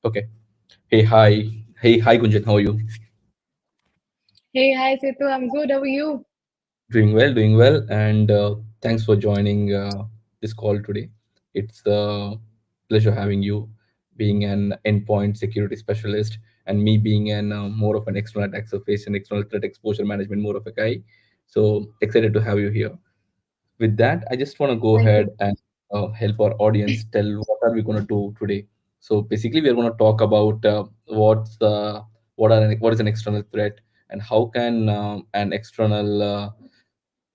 Okay. Hey, hi. Hey, hi, Gunjan. How are you? Hey, hi Setu, I'm good. How are you? Doing well, doing well. And thanks for joining this call today. It's a pleasure having you, being an endpoint security specialist, and me being an more of an external attack surface and external threat exposure management, more of a guy. So excited to have you here. With that, I just want to go Thank ahead you. and help our audience tell what are we going to do today. So basically, we are going to talk about what is an external threat and how can an external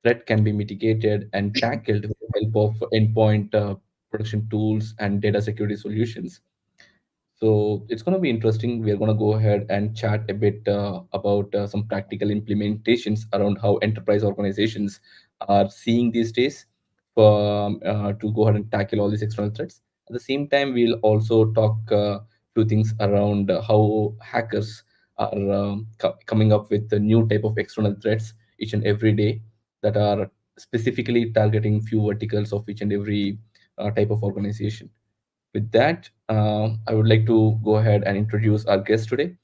threat can be mitigated and tackled with the help of endpoint protection tools and data security solutions. So it's going to be interesting. We are going to go ahead and chat a bit about some practical implementations around how enterprise organizations are seeing these days to go ahead and tackle all these external threats. At the same time, we'll also talk few things around how hackers are coming up with a new type of external threats each and every day that are specifically targeting few verticals of each and every type of organization. With that, I would like to go ahead and introduce our guest today.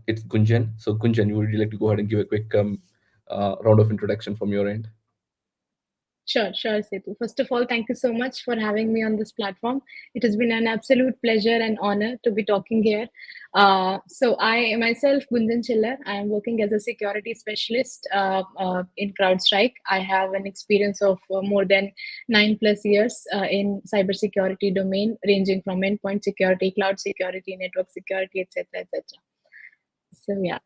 It's Gunjan. So, Gunjan, would you like to go ahead and give a quick round of introduction from your end? Sure, Setu. First of all, thank you so much for having me on this platform. It has been an absolute pleasure and honor to be talking here. So, I myself, Gunjan Chillar, I am working as a security specialist in CrowdStrike. I have an experience of more than 9+ years in cybersecurity domain, ranging from endpoint security, cloud security, network security, etc., etc. So, yeah.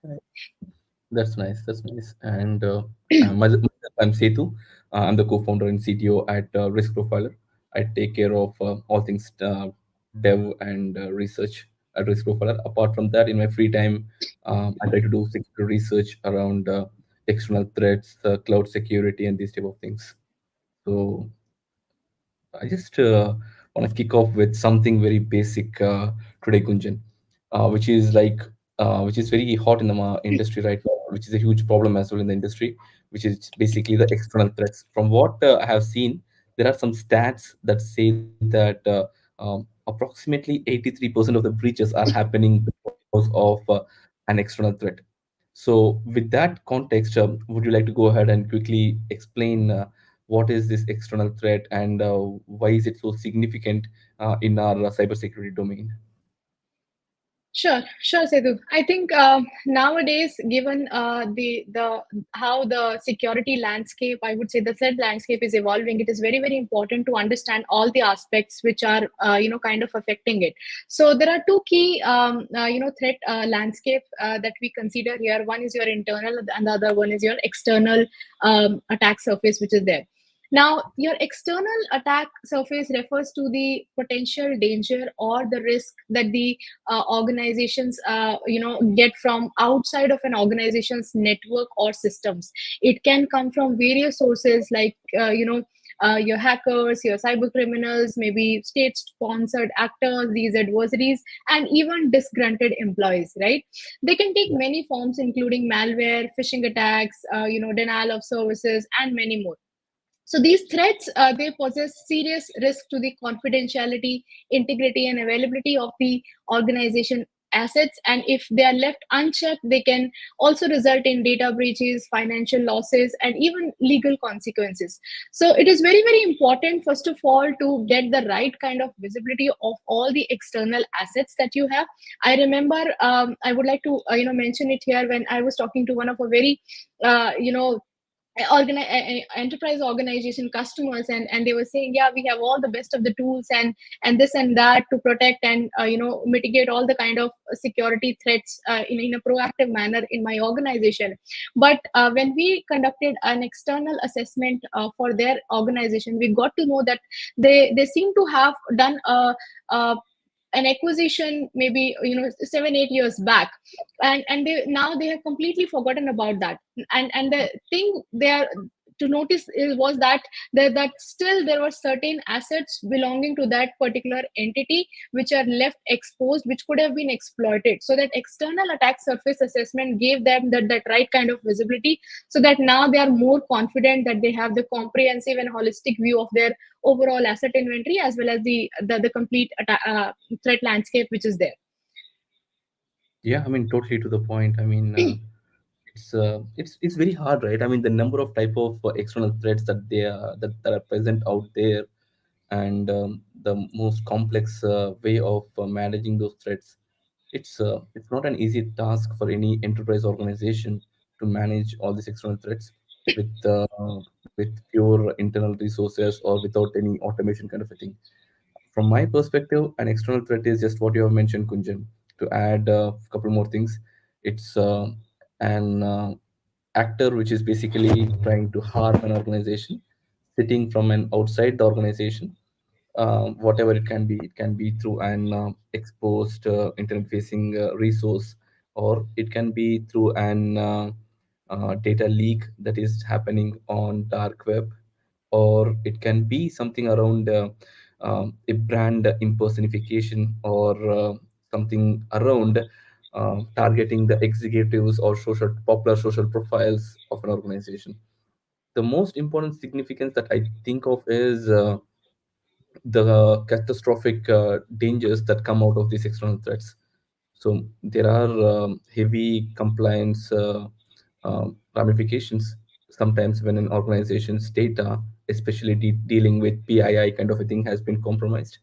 That's nice. That's nice. And myself, I'm Setu. I'm the co-founder and CTO at Risk Profiler. I take care of all things dev and research at Risk Profiler. Apart from that, in my free time, I try to do security research around external threats, cloud security, and these type of things. So I just want to kick off with something very basic today, Gunjan, which is very hot in the industry right now, which is a huge problem as well in the industry, which is basically the external threats. From what I have seen, there are some stats that say that approximately 83% of the breaches are happening because of an external threat. So, with that context, would you like to go ahead and quickly explain? What is this external threat and why is it so significant in our cybersecurity domain? Sure, Sedu. I think nowadays, given the how the security landscape, I would say the threat landscape is evolving, it is very important to understand all the aspects which are kind of affecting it. So there are two key threat landscape that we consider here. One is your internal, and the other one is your external attack surface, which is there. Now, your external attack surface refers to the potential danger or the risk that the organizations get from outside of an organization's network or systems. It can come from various sources like your hackers, your cyber criminals, maybe state sponsored actors, these adversaries, and even disgruntled employees, right? They can take many forms, including malware, phishing attacks, denial of services, and many more. So these threats, they possess serious risk to the confidentiality, integrity, and availability of the organization assets. And if they are left unchecked, they can also result in data breaches, financial losses, and even legal consequences. So it is very important, first of all, to get the right kind of visibility of all the external assets that you have. I remember, I would like to mention it here when I was talking to one of a very uh, you know enterprise organization customers, and they were saying, yeah, we have all the best of the tools and this and that to protect and mitigate all the kind of security threats in a proactive manner in my organization. But when we conducted an external assessment for their organization, we got to know that they seem to have done a an acquisition maybe 7-8 years back, and now they have completely forgotten about that. And the thing they are to notice was that still there were certain assets belonging to that particular entity which are left exposed, which could have been exploited. So that external attack surface assessment gave them that right kind of visibility, so that now they are more confident that they have the comprehensive and holistic view of their overall asset inventory, as well as the complete threat landscape which is there. Yeah, I mean, totally to the point. I mean, it's very hard, right? I mean, the number of type of external threats that are present out there, and the most complex way of managing those threats. It's not an easy task for any enterprise organization to manage all these external threats with with pure internal resources or without any automation kind of a thing. From my perspective, an external threat is just what you have mentioned, Kunjan. To add a couple more things, it's an actor which is basically trying to harm an organization, sitting from an outside the organization, whatever it can be. It can be through an exposed internet-facing resource, or it can be through an data leak that is happening on dark web, or it can be something around a brand impersonification, or something around targeting the executives or popular social profiles of an organization. The most important significance that I think of is the catastrophic dangers that come out of these external threats. So there are heavy compliance ramifications sometimes when an organization's data, especially dealing with PII kind of a thing, has been compromised.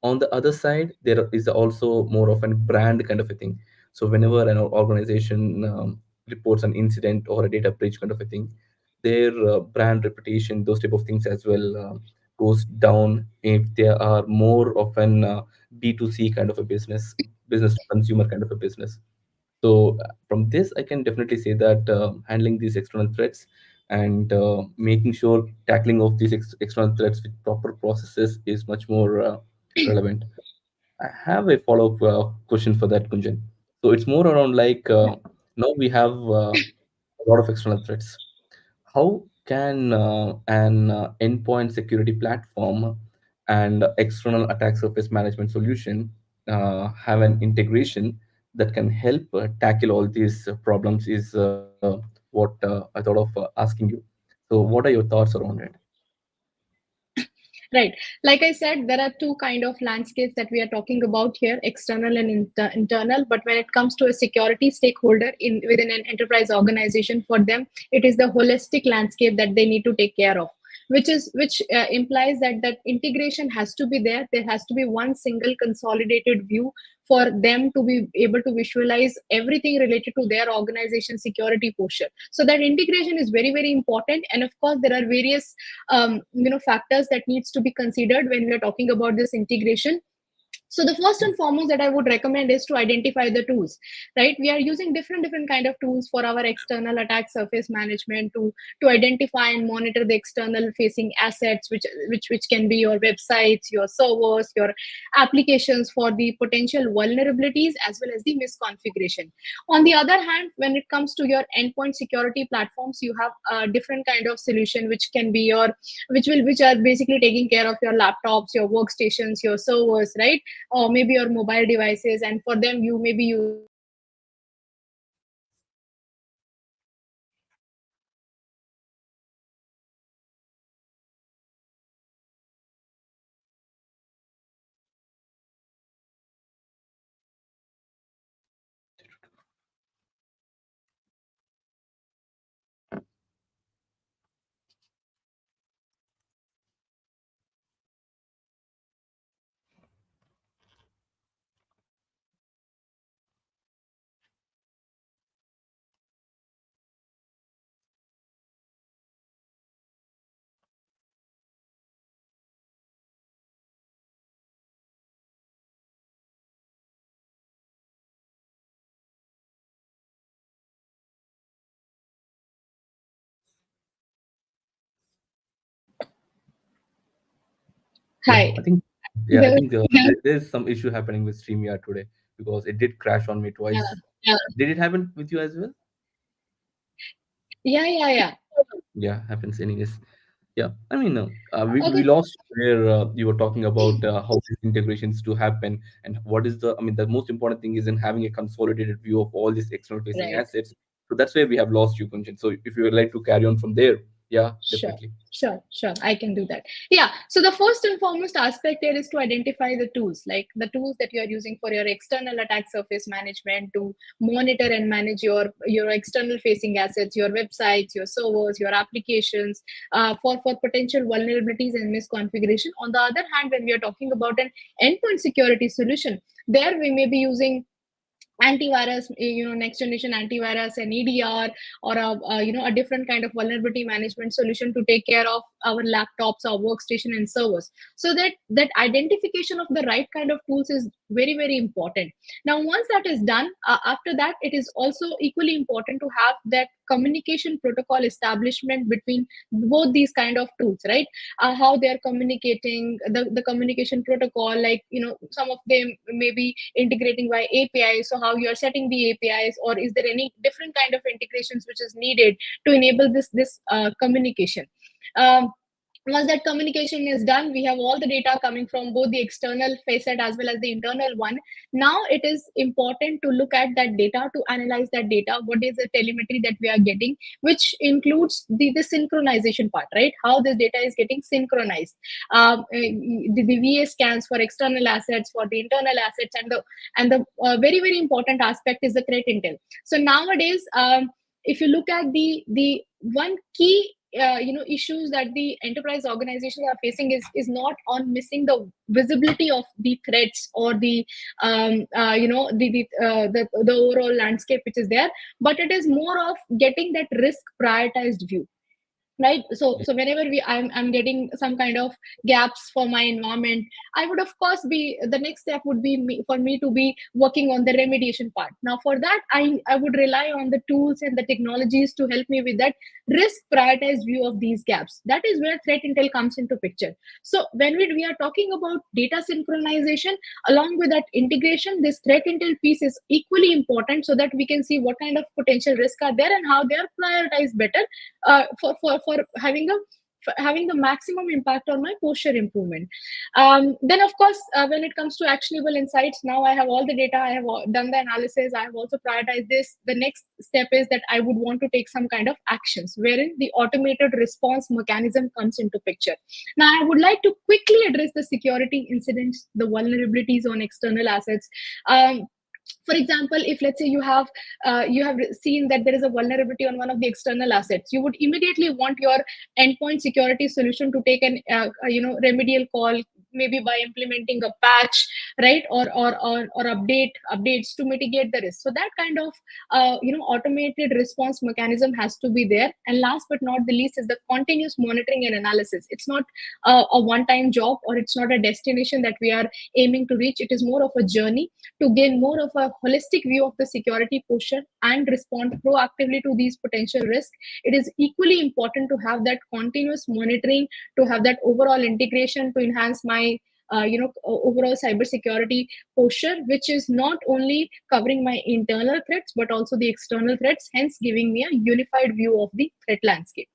On the other side, there is also more of a brand kind of a thing. So whenever an organization reports an incident or a data breach kind of a thing, their brand reputation, those type of things as well, goes down if they are more of an B2C kind of a business to consumer kind of a business. So from this, I can definitely say that handling these external threats and making sure tackling of these external threats with proper processes is much more relevant. I have a follow-up question for that, Kunjan. So it's more around like now we have a lot of external threats. How can an endpoint security platform and external attack surface management solution have an integration that can help tackle all these problems? Is what I thought of asking you. So, what are your thoughts around it? Right. Like I said, there are two kind of landscapes that we are talking about here, external and internal. But when it comes to a security stakeholder in within an enterprise organization, for them, it is the holistic landscape that they need to take care of. Which implies that that integration has to be there. There has to be one single consolidated view for them to be able to visualize everything related to their organization security posture. So that integration is very very important. And of course, there are various factors that needs to be considered when we are talking about this integration. So the first and foremost that I would recommend is to identify the tools. Right, we are using different kind of tools for our external attack surface management to identify and monitor the external facing assets, which can be your websites, your servers, your applications, for the potential vulnerabilities as well as the misconfiguration. On the other hand, when it comes to your endpoint security platforms, you have a different kind of solution, which can be your which are basically taking care of your laptops, your workstations, your servers, right, or maybe your mobile devices. And for them, you may be using different kind of solutions like Yeah, hi. I The, think there's some issue happening with StreamYard today because it did crash on me yeah, twice. Did it happen with you as well? yeah. Yeah, happens anyways. Yeah, I mean, we Okay. lost where you were talking about how these integrations to happen, and what is the, I mean, the most important thing is in having a consolidated view of all these external facing Right. assets. So that's where we have lost you, Kunjan. So if you would like to carry on from there. Yeah, Sure, definitely. sure. I can do that. Yeah. So the first and foremost aspect here is to identify the tools, like the tools that you are using for your external attack surface management to monitor and manage your external facing assets, your websites, your servers, your applications, for potential vulnerabilities and misconfiguration. On the other hand, when we are talking about an endpoint security solution, there we may be using antivirus, next generation antivirus and EDR, or a different kind of vulnerability management solution to take care of our laptops, our workstation and servers. So that identification of the right kind of tools is very very important. Now once that is done, after that it is also equally important to have that communication protocol establishment between both these kind of tools, right? How they are communicating, the communication protocol, like some of them may be integrating via APIs. So how you are setting the APIs, or is there any different kind of integrations which is needed to enable this communication? Um, Once that communication is done, we have all the data coming from both the external facet as well as the internal one. Now it is important to look at that data, to analyze that data. What is the telemetry that we are getting, which includes the synchronization part, right? How this data is getting synchronized. The VA scans for external assets, for the internal assets, and the very very important aspect is the threat intel. So nowadays, if you look at the one key issues that the enterprise organizations are facing is not on missing the visibility of the threats or the overall landscape which is there, but it is more of getting that risk prioritized view, right? So whenever I'm getting some kind of gaps for my environment, I would of course be, the next step would be for me to be working on the remediation part. Now for that, I would rely on the tools and the technologies to help me with that risk prioritized view of these gaps. That is where threat intel comes into picture. So when we are talking about data synchronization, along with that integration, this threat intel piece is equally important, so that we can see what kind of potential risk are there and how they are prioritized better, for having the maximum impact on my posture improvement. Then of course, when it comes to actionable insights, now I have all the data, I have done the analysis, I have also prioritized this. The next step is that I would want to take some kind of actions wherein the automated response mechanism comes into picture. Now I would like to quickly address the security incidents, the vulnerabilities on external assets. For example, if let's say you have seen that there is a vulnerability on one of the external assets, you would immediately want your endpoint security solution to take an remedial call, maybe by implementing a patch, right? Or updates to mitigate the risk. So that kind of automated response mechanism has to be there. And last but not the least is the continuous monitoring and analysis. It's not a one time job, or it's not a destination that we are aiming to reach. It is more of a journey to gain more of a holistic view of the security posture and respond proactively to these potential risks. It is equally important to have that continuous monitoring, to have that overall integration to enhance my overall cybersecurity posture, which is not only covering my internal threats but also the external threats, hence giving me a unified view of the threat landscape.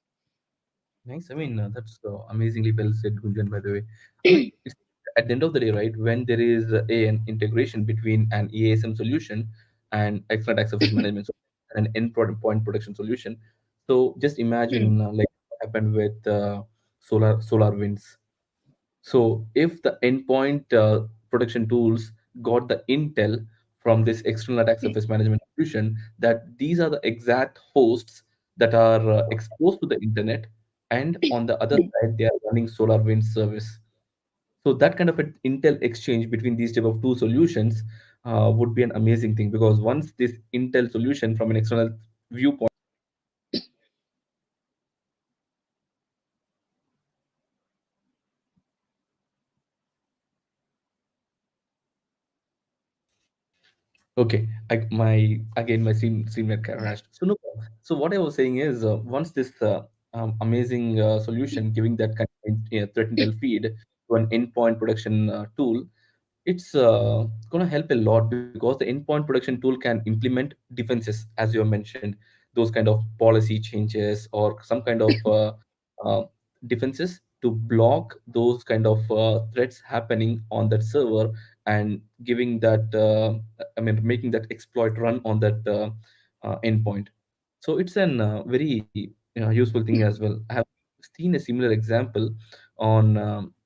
Nice. I mean, that's amazingly well said, Gunjan, by the way. I mean, it's, at the end of the day, right, when there is an integration between an EASM solution and external attack surface management and an endpoint protection solution. So just imagine like what happened with solar winds. So if the endpoint protection tools got the intel from this external attack surface management solution that these are the exact hosts that are exposed to the internet, and on the other side they are running SolarWinds service. So that kind of an intel exchange between these type of two solutions would be an amazing thing, because once this intel solution from an external viewpoint. Okay, my again my screen went crashed. So no, so what I was saying is once this amazing solution giving that kind of threat intel feed to an endpoint production tool, it's going to help a lot, because the endpoint production tool can implement defenses, as you have mentioned, those kind of policy changes or some kind of uh, defenses to block those kind of threats happening on that server, and giving that I mean making that exploit run on that endpoint. So it's an very useful thing as well. I have seen a similar example on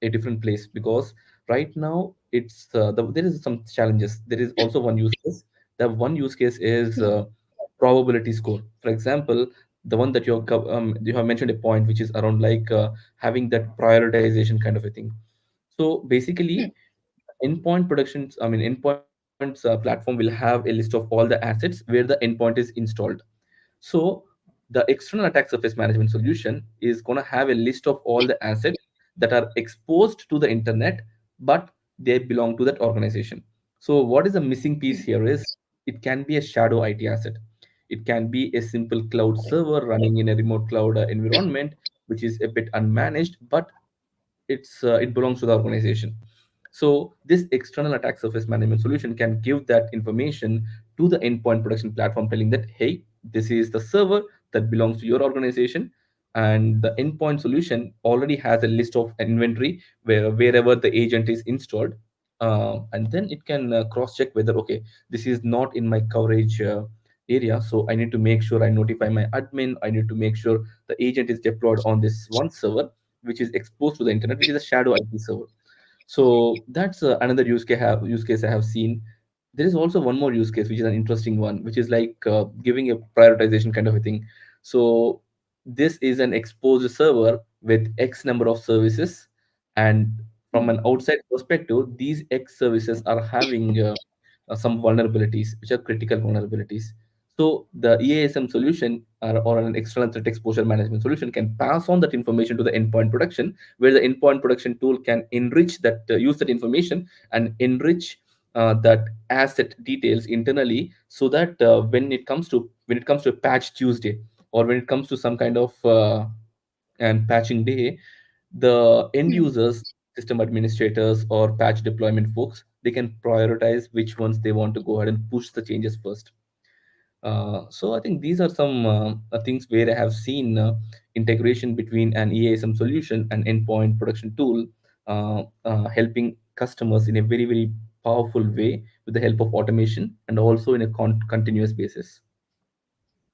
a different place, because right now there is some challenges. There is also one use case. The one use case is probability score. For example, the one that you have mentioned a point which is around like having that prioritization kind of a thing. So basically, endpoint productions, I mean, endpoint's platform will have a list of all the assets where the endpoint is installed. So the external attack surface management solution is going to have a list of all the assets that are exposed to the internet, but they belong to that organization. So what is the missing piece here is it can be a shadow IT asset. It can be a simple cloud server running in a remote cloud environment, which is a bit unmanaged, but it belongs to the organization. So this external attack surface management solution can give that information to the endpoint production platform, telling that, hey, this is the server that belongs to your organization, and the endpoint solution already has a list of inventory wherever the agent is installed. And then it can cross check whether, okay, this is not in my coverage area, so I need to make sure I notify my admin. I need to make sure the agent is deployed on this one server which is exposed to the internet, which is a shadow IP server. So that's another use case I have seen. There is also one more use case, which is an interesting one, which is like giving a prioritization kind of a thing. So this is an exposed server with X number of services, and from an outside perspective, these X services are having some vulnerabilities, which are critical vulnerabilities. So the EASM solution, or an external threat exposure management solution, can pass on that information to the endpoint production, where the endpoint production tool can enrich that, use that information and enrich that asset details internally, so that when it comes to a patch Tuesday, or when it comes to some kind of and patching day, the end users, system administrators, or patch deployment folks, they can prioritize which ones they want to go ahead and push the changes first. So I think these are some things where I have seen integration between an EASM solution and endpoint production tool, helping customers in a very, very powerful way with the help of automation, and also in a continuous basis.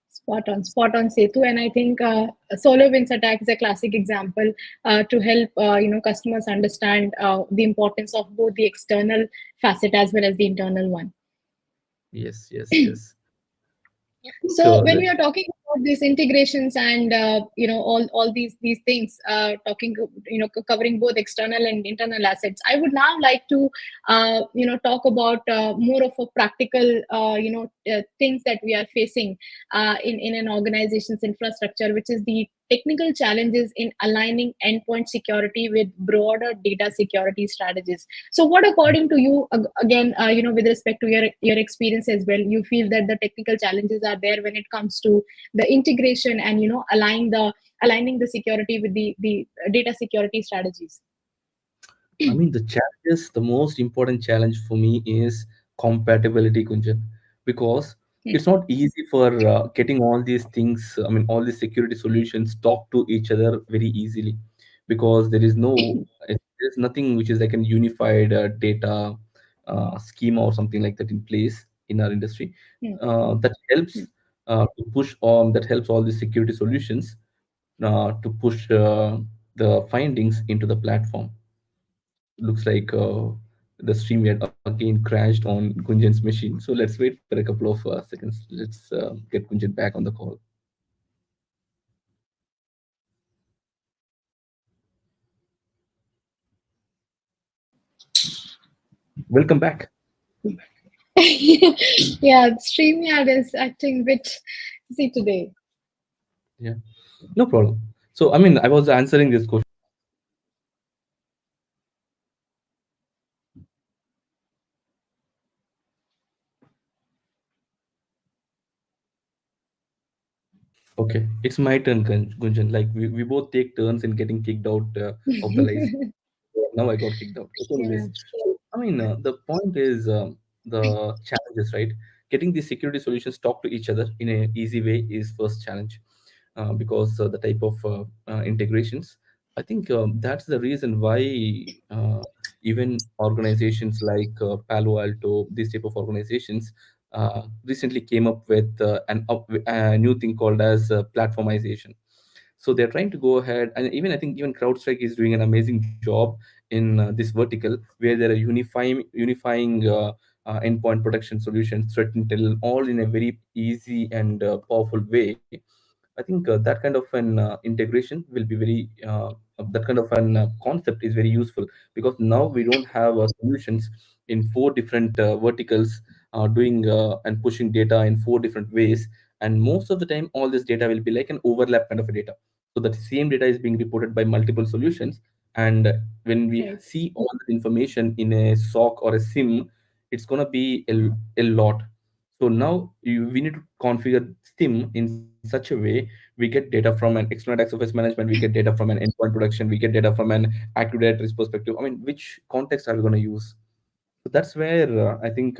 Spot on, Setu. And I think SolarWinds attack is a classic example to help customers understand the importance of both the external facet as well as the internal one. Yes, yes, yes. So Sure. when we are talking about these integrations and all these things, talking covering both external and internal assets, I would now like to talk about more of a practical things that we are facing in an organization's infrastructure, which is the technical challenges in aligning endpoint security with broader data security strategies. So what, according to you, again, with respect to your experience as well, you feel that the technical challenges are there when it comes to the integration and aligning the security with the data security strategies? I mean, the most important challenge for me is compatibility, Kunjan, because Hmm. it's not easy for getting all these things. I mean, all these security solutions talk to each other very easily, because there's nothing which is like an unified data schema or something like that in place in our industry Hmm. that helps that helps all these security solutions to push the findings into the platform. Looks like the stream yet again crashed on Gunjan's machine. So let's wait for a couple of seconds. Let's get Gunjan back on the call. Welcome back. Yeah, StreamYard is acting a bit see today. Yeah, no problem. So, I mean, I was answering this question. Okay, it's my turn, Gunjan. Like we both take turns in getting kicked out of the live. Now I got kicked out. Okay, Yeah. anyways, I mean, the point is the challenges, right? Getting the security solutions talk to each other in a easy way is first challenge, because the type of integrations. I think that's the reason why even organizations like Palo Alto, these type of organizations, recently came up with a new thing called as platformization. So they're trying to go ahead, and even I think even CrowdStrike is doing an amazing job in this vertical, where they're unifying endpoint protection solutions, threat intel, all in a very easy and powerful way. I think that kind of an integration will be very that kind of an concept is very useful, because now we don't have solutions in four different verticals doing and pushing data in four different ways. And most of the time all this data will be like an overlap kind of a data, so that same data is being reported by multiple solutions. And when we Right. see all the information in a SOC or a SIM, it's going to be a lot. So now we need to configure SIM in such a way we get data from an external attack surface management, we get data from an endpoint protection, we get data from an active directories perspective. I mean, which context are we going to use? So that's where I think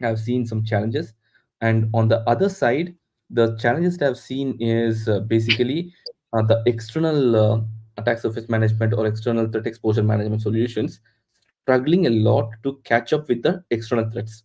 I've seen some challenges. And on the other side, the challenges that I've seen is basically the external attack surface management or external threat exposure management solutions struggling a lot to catch up with the external threats.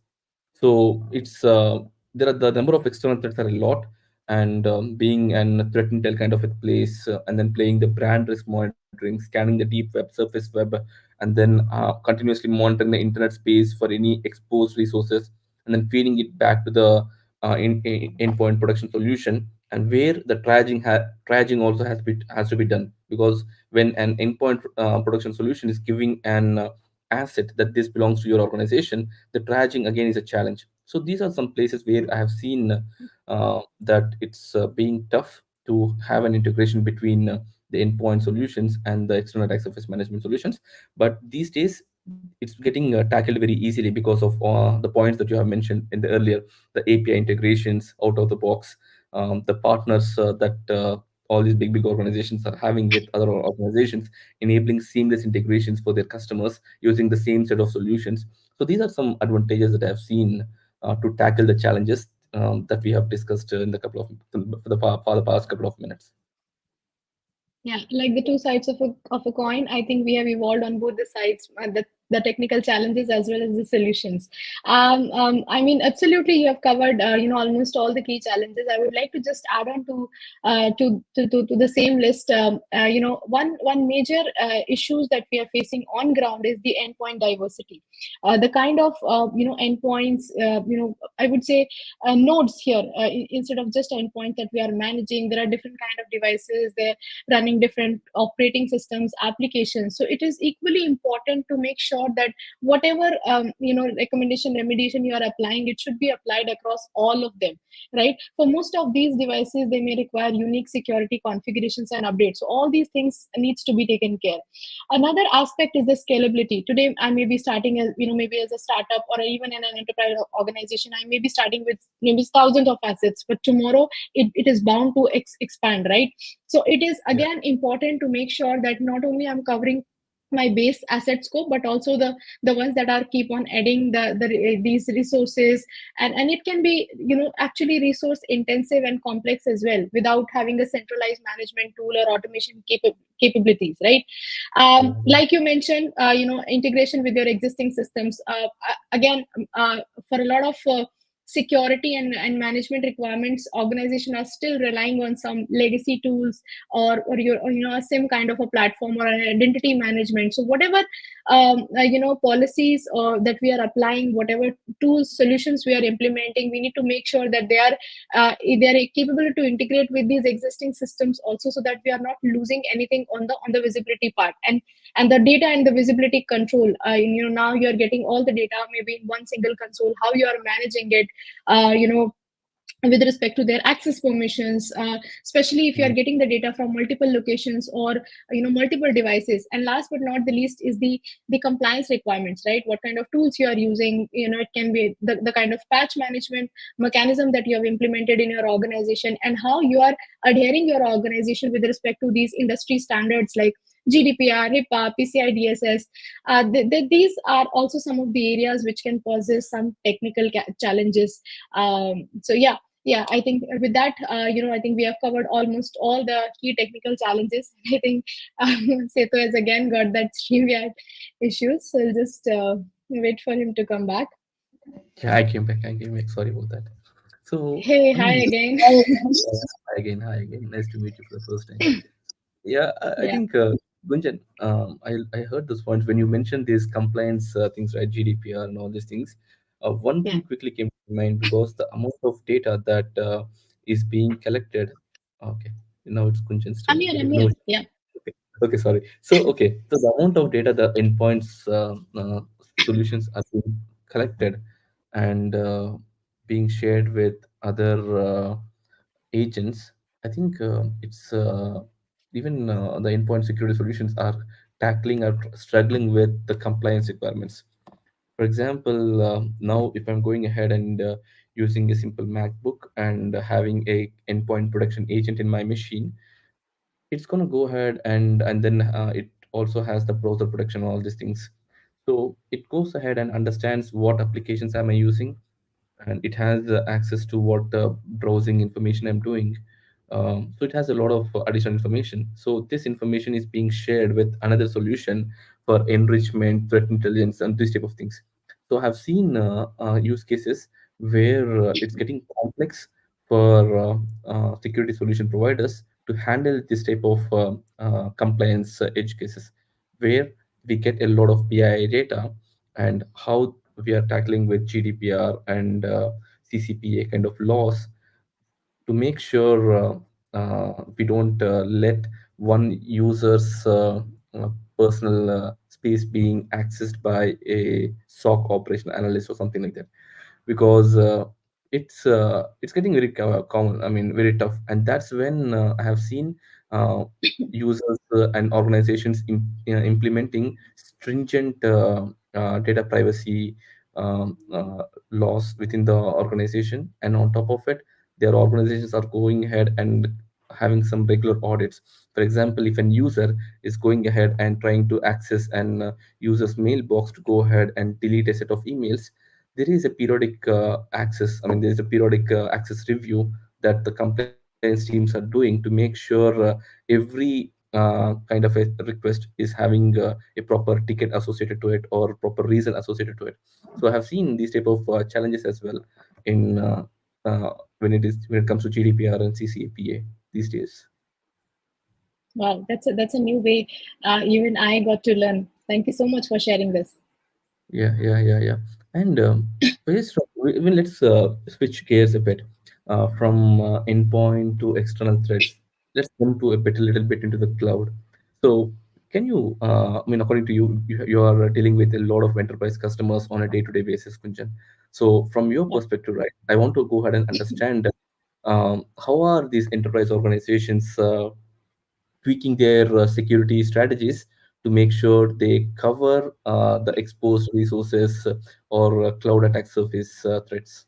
So it's there are the number of external threats are a lot, and being an threat intel kind of a place, and then playing the brand risk monitoring, scanning the deep web, surface web, and then continuously monitoring the internet space for any exposed resources, and then feeding it back to the endpoint protection solution, and where the triaging also has to be done, because when an endpoint protection solution is giving an asset that this belongs to your organization, the triaging again is a challenge. So these are some places where I have seen that it's being tough to have an integration between the endpoint solutions and the external attack surface management solutions. But these days, it's getting tackled very easily because of the points that you have mentioned in the earlier, the API integrations out of the box, the partners that all these big organizations are having with other organizations, enabling seamless integrations for their customers using the same set of solutions. So these are some advantages that I've seen to tackle the challenges that we have discussed in the couple of for the past couple of minutes. Yeah, like the two sides of a coin, I think we have evolved on both the sides, the technical challenges as well as the solutions. I mean, absolutely, you have covered, almost all the key challenges. I would like to just add on to the same list. One major issues that we are facing on ground is the endpoint diversity. The kind of endpoints, I would say nodes here, instead of just endpoints that we are managing. There are different kind of devices. There running different operating systems, applications. So it is equally important to make sure that whatever recommendation, remediation you are applying, it should be applied across all of them, right? For most of these devices, they may require unique security configurations and updates. So all these things needs to be taken care. Another aspect is the scalability. Today, I may be starting as maybe as a startup or even in an enterprise organization. I may be starting with maybe thousands of assets, but tomorrow it is bound to expand, right? So it is Yeah. again important to make sure that not only I'm covering my base asset scope, but also the ones that are keep on adding these resources. And it can be actually resource intensive and complex as well, without having a centralized management tool or automation capabilities, right? Yeah. Like you mentioned, integration with your existing systems. Again, for a lot of security and management requirements, organizations are still relying on some legacy tools, or a sim kind of a platform or an identity management. So whatever policies that we are applying, whatever tools, solutions we are implementing, we need to make sure that they are capable to integrate with these existing systems also, so that we are not losing anything on the visibility part. And the data and the visibility control, now you are getting all the data maybe in one single console. How you are managing it, uh, you know with respect to their access permissions, especially if you are Mm. getting the data from multiple locations or multiple devices. And last but not the least is the compliance requirements, right? What kind of tools you are using. It can be the kind of patch management mechanism that you have implemented in your organization, and how you are adhering your organization with respect to these industry standards like GDPR, HIPAA, PCI DSS. These are also some of the areas which can possess some technical challenges. So yeah, I think with that, I think we have covered almost all the key technical challenges. I think Seto has again got that StreamYard issues, so I'll just wait for him to come back. Yeah, I came back. I came back. Sorry about that. So, Hey, I hi mean, again. again. Hi again. Nice to meet you for the first time. Yeah, I Yeah, think Gunjan, I heard those points when you mentioned these compliance things, right? GDPR and all these things. One yeah. thing quickly came to mind because the amount of data that is being collected. Okay, now it's Gunjan's I'm turn. here. Okay, I'm no, here. Yeah. okay, okay, sorry. So so the amount of data the endpoints solutions are being collected and being shared with other agents, I think it's even the endpoint security solutions are tackling or struggling with the compliance requirements. For example, now if I'm going ahead and using a simple MacBook and having a endpoint protection agent in my machine, it's going to go ahead and then it also has the browser protection and all these things. So it goes ahead and understands what applications am I using, and it has access to what browsing information I'm doing. So it has a lot of additional information. So this information is being shared with another solution for enrichment, threat intelligence, and this type of things. So I've seen use cases where it's getting complex for security solution providers to handle this type of compliance edge cases, where we get a lot of PII data and how we are tackling with GDPR and CCPA kind of laws to make sure we don't let one user's personal space being accessed by a SOC operational analyst or something like that, because it's getting very common. I mean, very tough, and that's when I have seen uh, users and organizations implementing stringent data privacy laws within the organization, and on top of it, their organizations are going ahead and having some regular audits. For example, if an user is going ahead and trying to access an user's mailbox to go ahead and delete a set of emails, there is a periodic access. I mean, there is a periodic access review that the compliance teams are doing to make sure every kind of a request is having a proper ticket associated to it or proper reason associated to it. So I have seen these type of challenges as well in when it comes to GDPR and CCPA these days. Wow, that's a new way. Even I got to learn. Thank you so much for sharing this. Yeah. And even let's switch gears a bit from endpoint to external threats. Let's come to a little bit into the cloud. So, can you, I mean, according to you, you are dealing with a lot of enterprise customers on a day-to-day basis, Kunjan. So, from your Yeah. perspective, right, I want to go ahead and understand how are these enterprise organizations tweaking their security strategies to make sure they cover the exposed resources or cloud attack surface threats.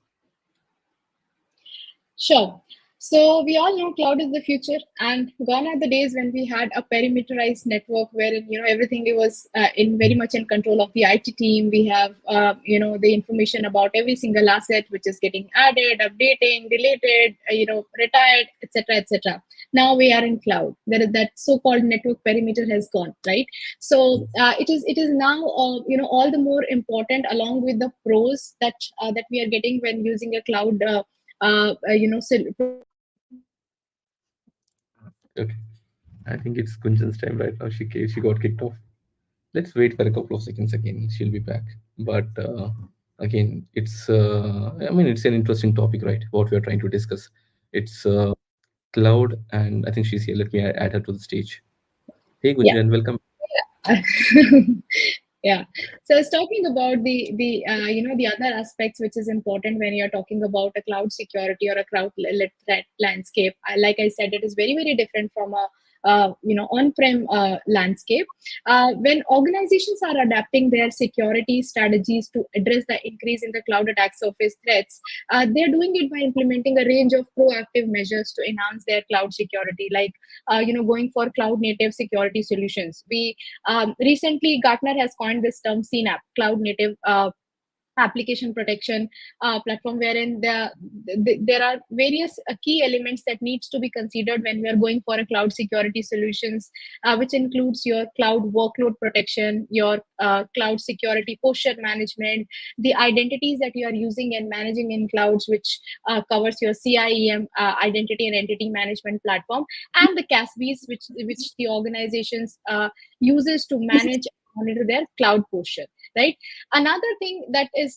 Sure. So we all know cloud is the future, and gone are the days when we had a perimeterized network wherein everything was in very much in control of the IT team. We have the information about every single asset which is getting added, updating, deleted, retired, etc., etc. Now we are in cloud. There is that so-called network perimeter has gone, right? So it is now all the more important along with the pros that we are getting when using a cloud. Provider like Okay, I think it's Kunjan's time right now. She got kicked off. Let's wait for a couple of seconds again. She'll be back. But again, it's I mean, it's an interesting topic, right? What we are trying to discuss. It's cloud, and I think she's here. Let me add her to the stage. Hey, yeah. Gunjan, welcome. Yeah. So I was talking about the other aspects which is important when you're talking about a cloud security or a threat landscape. Like I said, it is very very different from a on-prem landscape. When organizations are adapting their security strategies to address the increase in the cloud attack surface threats, they're doing it by implementing a range of proactive measures to enhance their cloud security, like going for cloud native security solutions. We recently Gartner has coined this term CNAP, cloud native application protection platform, wherein there are various key elements that needs to be considered when we are going for a cloud security solutions, which includes your cloud workload protection, your cloud security posture management, the identities that you are using and managing in clouds, which covers your CIEM, identity and entity management platform, and the CASBs, which the organizations uses to manage and monitor their cloud posture, right? Another thing that is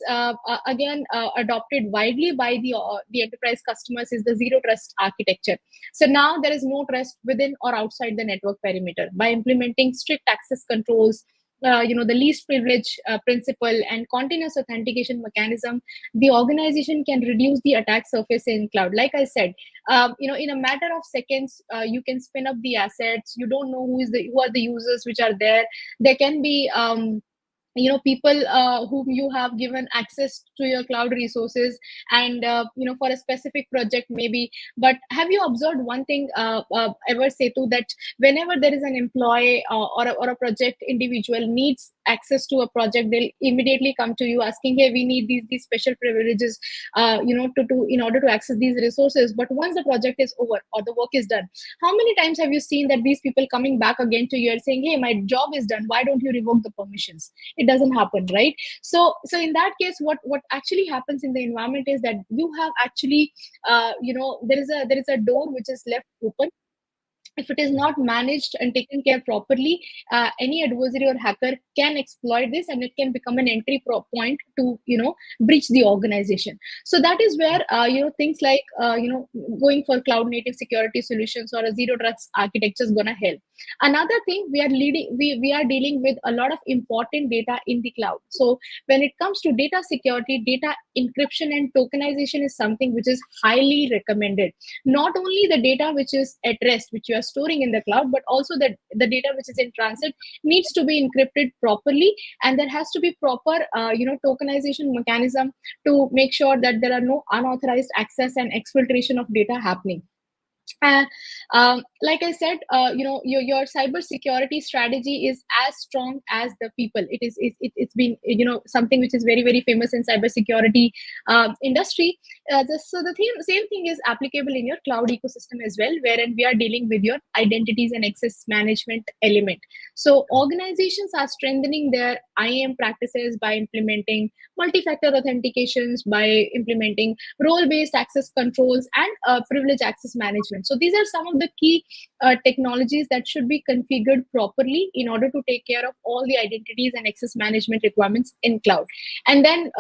again adopted widely by the enterprise customers is the zero trust architecture. So now there is no trust within or outside the network perimeter. By implementing strict access controls, the least privilege principle and continuous authentication mechanism, the organization can reduce the attack surface in cloud. Like I said, in a matter of seconds, you can spin up the assets. You don't know who are the users which are there. There can be people whom you have given access to your cloud resources, and for a specific project maybe. But have you observed one thing, ever, Setu, that whenever there is an employee or a project individual needs access to a project, they'll immediately come to you asking, hey, we need these special privileges, to in order to access these resources. But once the project is over or the work is done, how many times have you seen that these people coming back again to you and saying, hey, my job is done, why don't you revoke the permissions? It doesn't happen, right? So in that case, what actually happens in the environment is that you have actually there is a door which is left open. If it is not managed and taken care properly, any adversary or hacker can exploit this, and it can become an entry point to breach the organization. So that is where things like going for cloud native security solutions or a zero trust architecture is going to help. Another thing, we are dealing with a lot of important data in the cloud. So when it comes to data security, data encryption and tokenization is something which is highly recommended. Not only the data which is at rest, which you are storing in the cloud, but also the data which is in transit needs to be encrypted properly, and there has to be proper tokenization mechanism to make sure that there are no unauthorized access and exfiltration of data happening. And like I said, your cyber security strategy is as strong as the people. It's been something which is very very famous in cyber security industry. So the same thing is applicable in your cloud ecosystem as well, wherein we are dealing with your identities and access management element. So organizations are strengthening their IAM practices by implementing multi-factor authentications, by implementing role-based access controls, and privilege access management. So these are some of the key technologies that should be configured properly in order to take care of all the identities and access management requirements in cloud. And then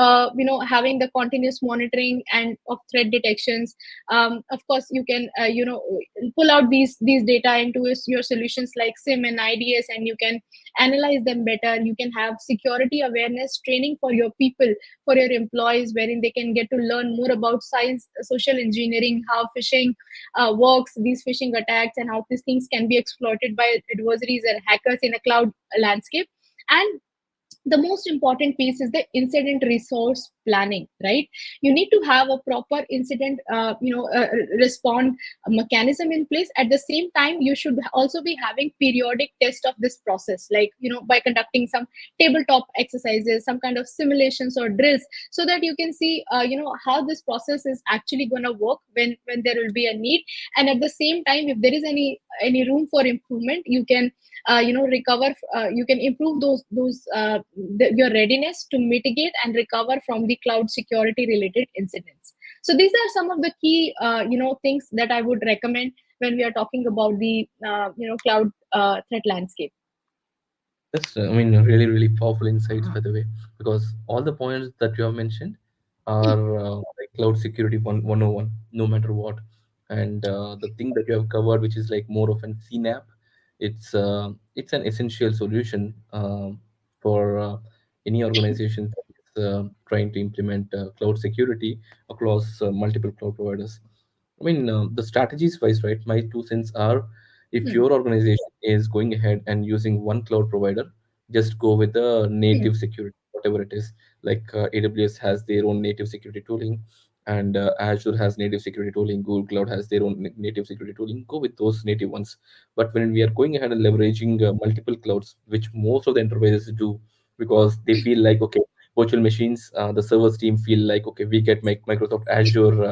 having the continuous monitoring and of threat detections. Of course, you can pull out these data into your solutions like SIM and IDS, and you can analyze them better. You can have security awareness training for your people, for your employees, wherein they can get to learn more about science, social engineering, how phishing works, these phishing attacks, and how these things can be exploited by adversaries and hackers in a cloud landscape. And the most important piece is the incident resource planning, right? You need to have a proper incident respond mechanism in place. At the same time, you should also be having periodic test of this process, like by conducting some tabletop exercises, some kind of simulations or drills, so that you can see how this process is actually going to work when there will be a need. And at the same time, if there is any room for improvement, you can recover, you can improve your readiness to mitigate and recover from the cloud security related incidents. So these are some of the key things that I would recommend when we are talking about the cloud threat landscape. That's, I mean, really, really powerful insights, by the way, because all the points that you have mentioned are like cloud security 101, no matter what. And the thing that you have covered, which is like more of an CNAP, it's an essential solution for any organization that is trying to implement cloud security across multiple cloud providers. I mean, the strategies wise, right? My 2 cents are, if Hmm. your organization is going ahead and using one cloud provider, just go with the Hmm. native security, whatever it is. Like AWS has their own native security tooling, and Azure has native security tooling. Google Cloud has their own native security tooling. Go with those native ones. But when we are going ahead and leveraging multiple clouds, which most of the enterprises do, because they feel like, okay, virtual machines, the servers team feel like, okay, we get Microsoft Azure.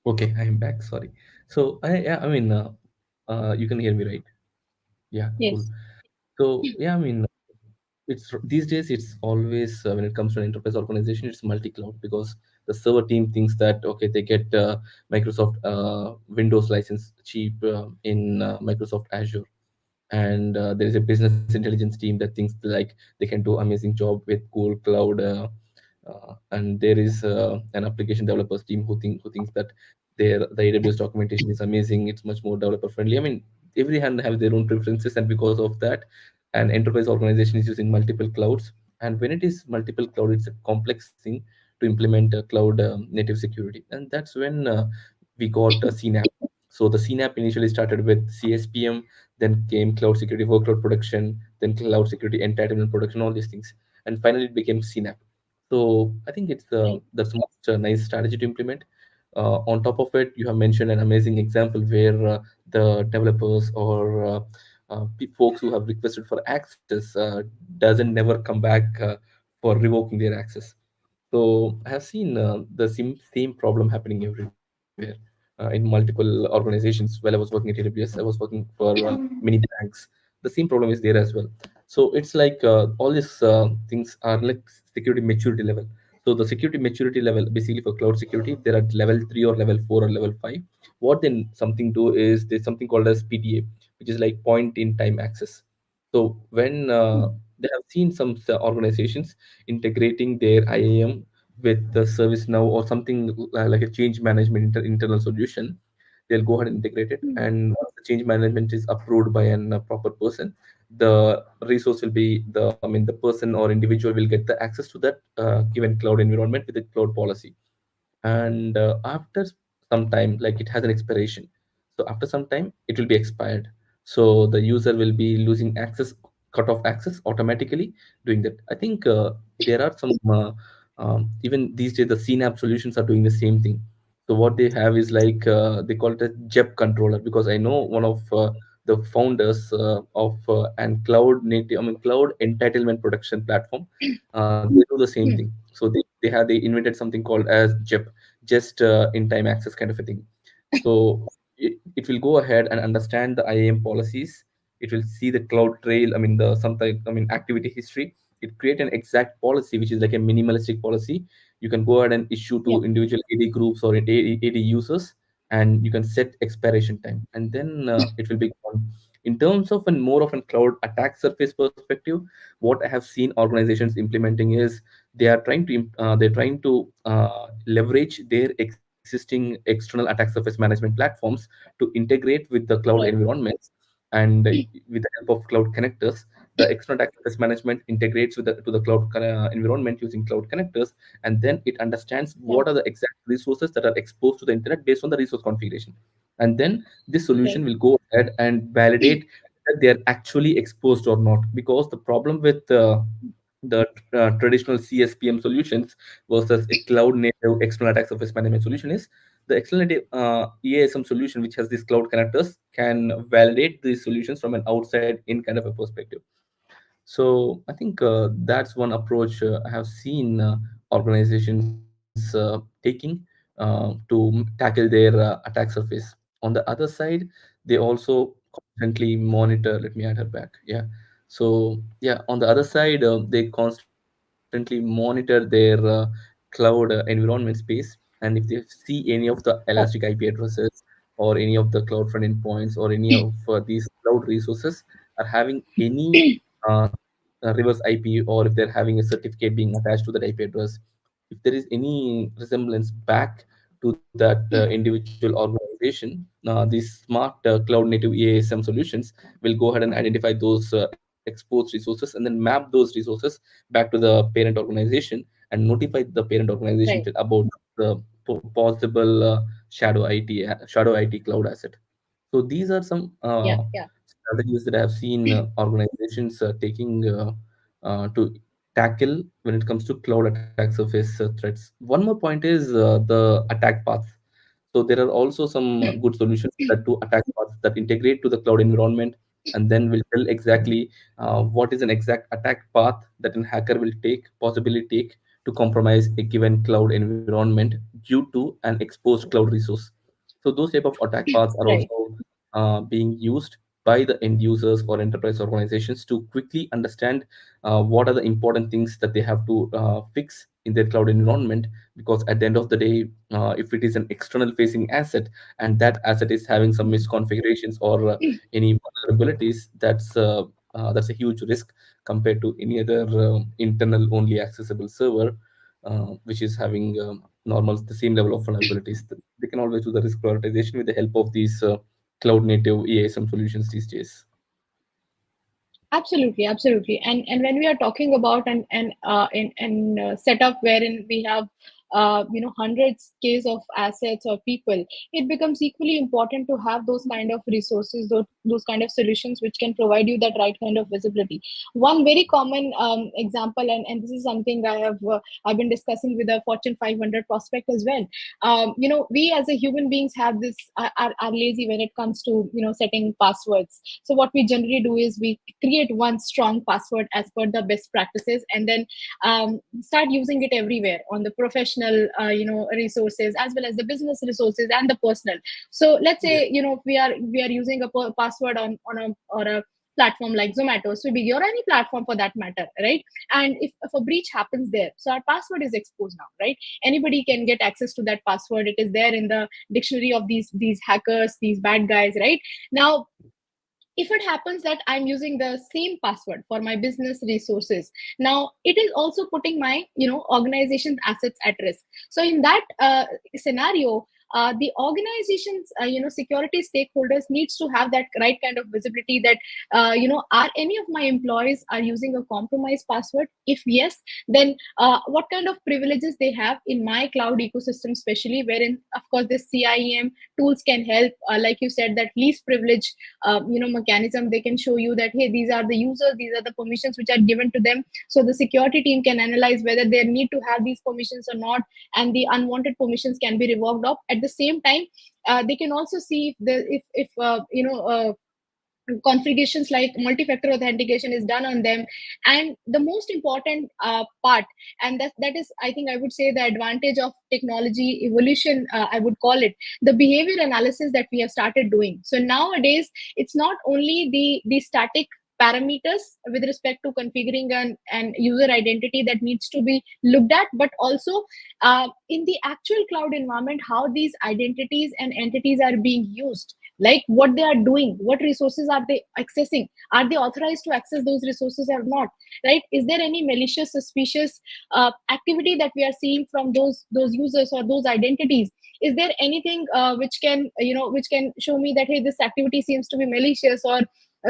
Okay, I am back. Sorry. So yeah, I mean, you can hear me, right? Yeah, cool. Yes. So yeah, I mean, it's these days it's always when it comes to an enterprise organization, it's multi-cloud, because the server team thinks that, okay, they get Microsoft Windows license cheap in Microsoft Azure, and there is a business intelligence team that thinks like they can do amazing job with cool cloud, and there is an application developers team who thinks that the AWS documentation is amazing, it's much more developer friendly. I mean, every hand have their own preferences, and because of that, an enterprise organization is using multiple clouds. And when it is multiple cloud, it's a complex thing to implement cloud native security. And that's when we got CNAP. So the CNAP initially started with CSPM, then came cloud security workload production, then cloud security entitlement production, all these things, and finally it became CNAP. So I think it's Right. that's a much nice strategy to implement. On top of it, you have mentioned an amazing example where the developers or folks who have requested for access doesn't never come back for revoking their access. So I have seen the same problem happening everywhere in multiple organizations. While I was working at AWS, I was working for many banks. The same problem is there as well. So it's like all these things are like security maturity level. So the security maturity level, basically for cloud security, there are level 3 or level 4 or level 5. What then something do is there's something called as PTA, which is like point in time access. So when they have seen some organizations integrating their IAM with the service now or something like a change management internal solution, they'll go ahead and integrate it. And once the change management is approved by an proper person, the resource will be the person or individual will get the access to that given cloud environment with a cloud policy. And after some time, like it has an expiration, so after some time it will be expired, so the user will be losing access, cut off access automatically doing that. I think there are some even these days the CNAP solutions are doing the same thing. So what they have is like they call it a JEP controller, because I know one of the founders of and cloud native, I mean cloud entitlement production platform. They do the same thing. So they invented something called as JEP, just in time access kind of a thing. So it will go ahead and understand the IAM policies. It will see the cloud trail, I mean the something, I mean activity history. It create an exact policy which is like a minimalistic policy. You can go ahead and issue Yeah. to individual AD groups or AD users, and you can set expiration time, and then it will be gone. In terms of a more of a cloud attack surface perspective, what I have seen organizations implementing is they're trying to leverage their existing external attack surface management platforms to integrate with the cloud Right. environments. And with the help of cloud connectors, the external attack surface management integrates with to the cloud environment using cloud connectors, and then it understands Yeah. what are the exact resources that are exposed to the internet based on the resource configuration. And then this Right. solution will go ahead and validate that they are actually exposed or not. Because the problem with the traditional CSPM solutions versus a cloud native external attack surface management solution is the external native EASM solution, which has these cloud connectors, can validate these solutions from an outside in kind of a perspective. So I think that's one approach I have seen organizations taking to tackle their attack surface. On the other side, they also constantly monitor. Let me add her back. Yeah. So yeah, on the other side, they constantly monitor their cloud environment space, and if they see any of the elastic IP addresses or any of the cloud front endpoints or any of these cloud resources are having any reverse IP, or if they're having a certificate being attached to that IP address, if there is any resemblance back to that individual organization, these smart cloud native EASM solutions will go ahead and identify those exposed resources and then map those resources back to the parent organization and notify the parent organization Right. about the possible shadow IT cloud asset. So these are some Yeah. Yeah. strategies that I have seen organizations taking to tackle when it comes to cloud attack surface threats. One more point is the attack path. So there are also some good solutions that do attack paths that integrate to the cloud environment, and then will tell exactly what is an exact attack path that an hacker will possibly take to compromise a given cloud environment due to an exposed cloud resource. So those type of attack paths are Right. also being used by the end users or enterprise organizations to quickly understand what are the important things that they have to fix in their cloud environment. Because at the end of the day, if it is an external facing asset and that asset is having some misconfigurations or any vulnerabilities, that's a huge risk compared to any other internal only accessible server, which is having normal the same level of vulnerabilities. They can always do the risk prioritization with the help of these cloud native EASM solutions these days. Absolutely, absolutely. And when we are talking about an setup wherein we have hundreds case of assets or people, it becomes equally important to have those kind of resources, those kind of solutions which can provide you that right kind of visibility. One very common example, and this is something I've been discussing with a Fortune 500 prospect as well. We as a human beings have this are lazy when it comes to setting passwords. So what we generally do is we create one strong password as per the best practices, and then start using it everywhere on the professional resources as well as the business resources and the personal. So let's Yeah. say we are using a password on a or a platform like Zomato, Swiggy, or any platform for that matter, right? And if a breach happens there, so our password is exposed now, right? Anybody can get access to that password. It is there in the dictionary of these hackers, these bad guys, right? Now, if it happens that I'm using the same password for my business resources, now it is also putting my organization's assets at risk. So in that scenario, the organization's security stakeholders needs to have that right kind of visibility, that are any of my employees are using a compromised password? If yes, then what kind of privileges they have in my cloud ecosystem, especially wherein of course this CIEM tools can help, like you said, that least privilege mechanism. They can show you that, hey, these are the users, these are the permissions which are given to them, so the security team can analyze whether they need to have these permissions or not, and the unwanted permissions can be revoked off. At the same time, they can also see if configurations like multi-factor authentication is done on them. And the most important part, and that is, I think I would say, the advantage of technology evolution, I would call it, the behavior analysis that we have started doing. So nowadays, it's not only the static parameters with respect to configuring an user identity that needs to be looked at, but also in the actual cloud environment, how these identities and entities are being used, like what they are doing, what resources are they accessing, are they authorized to access those resources or not, right? Is there any malicious, suspicious activity that we are seeing from those users or those identities? Is there anything which can show me that, hey, this activity seems to be malicious, or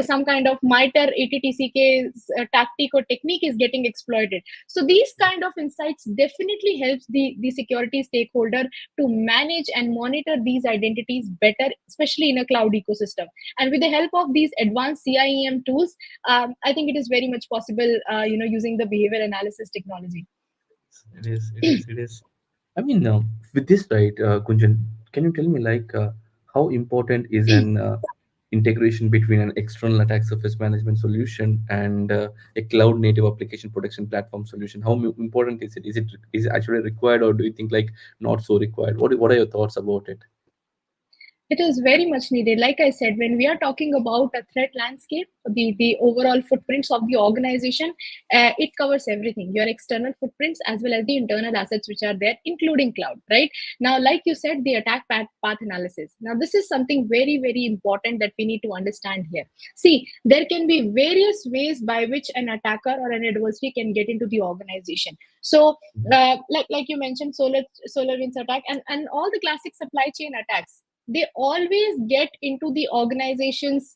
some kind of MITRE ATTCK tactic or technique is getting exploited? So these kind of insights definitely helps the security stakeholder to manage and monitor these identities better, especially in a cloud ecosystem. And with the help of these advanced CIEM tools, I think it is very much possible, using the behavior analysis technology. It is. It is. It is. I mean, with this, right, Kunjan, can you tell me like how important is an integration between an external attack surface management solution and a cloud native application protection platform solution? How important is it? Is it actually required, or do you think like not so required? What are your thoughts about it? It is very much needed. Like I said, when we are talking about a threat landscape, the overall footprints of the organization, it covers everything, your external footprints as well as the internal assets which are there, including cloud, right? Now, like you said, the attack path analysis. Now, this is something very, very important that we need to understand here. See, there can be various ways by which an attacker or an adversary can get into the organization. So, like you mentioned, SolarWinds attack and all the classic supply chain attacks, they always get into the organization's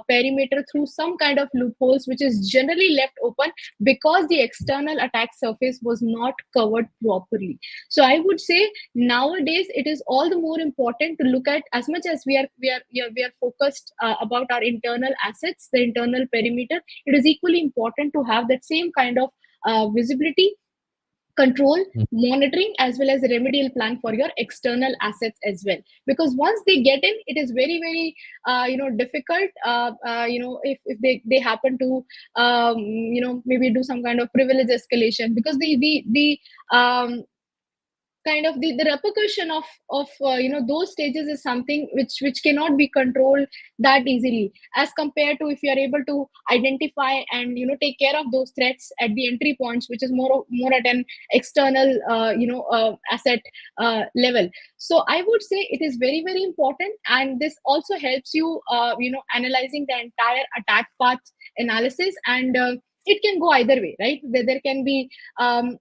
perimeter through some kind of loopholes, which is generally left open because the external attack surface was not covered properly. So I would say nowadays it is all the more important to look at, as much as we are focused about our internal assets, the internal perimeter. It is equally important to have that same kind of visibility control, monitoring, as well as a remedial plan for your external assets as well. Because once they get in, it is very very difficult. If they happen to maybe do some kind of privilege escalation, because the repercussion of those stages is something which cannot be controlled that easily, as compared to if you are able to identify and take care of those threats at the entry points, which is more at an external asset level. So I would say it is very very important, and this also helps you analyzing the entire attack path analysis. And it can go either way, right? There can be and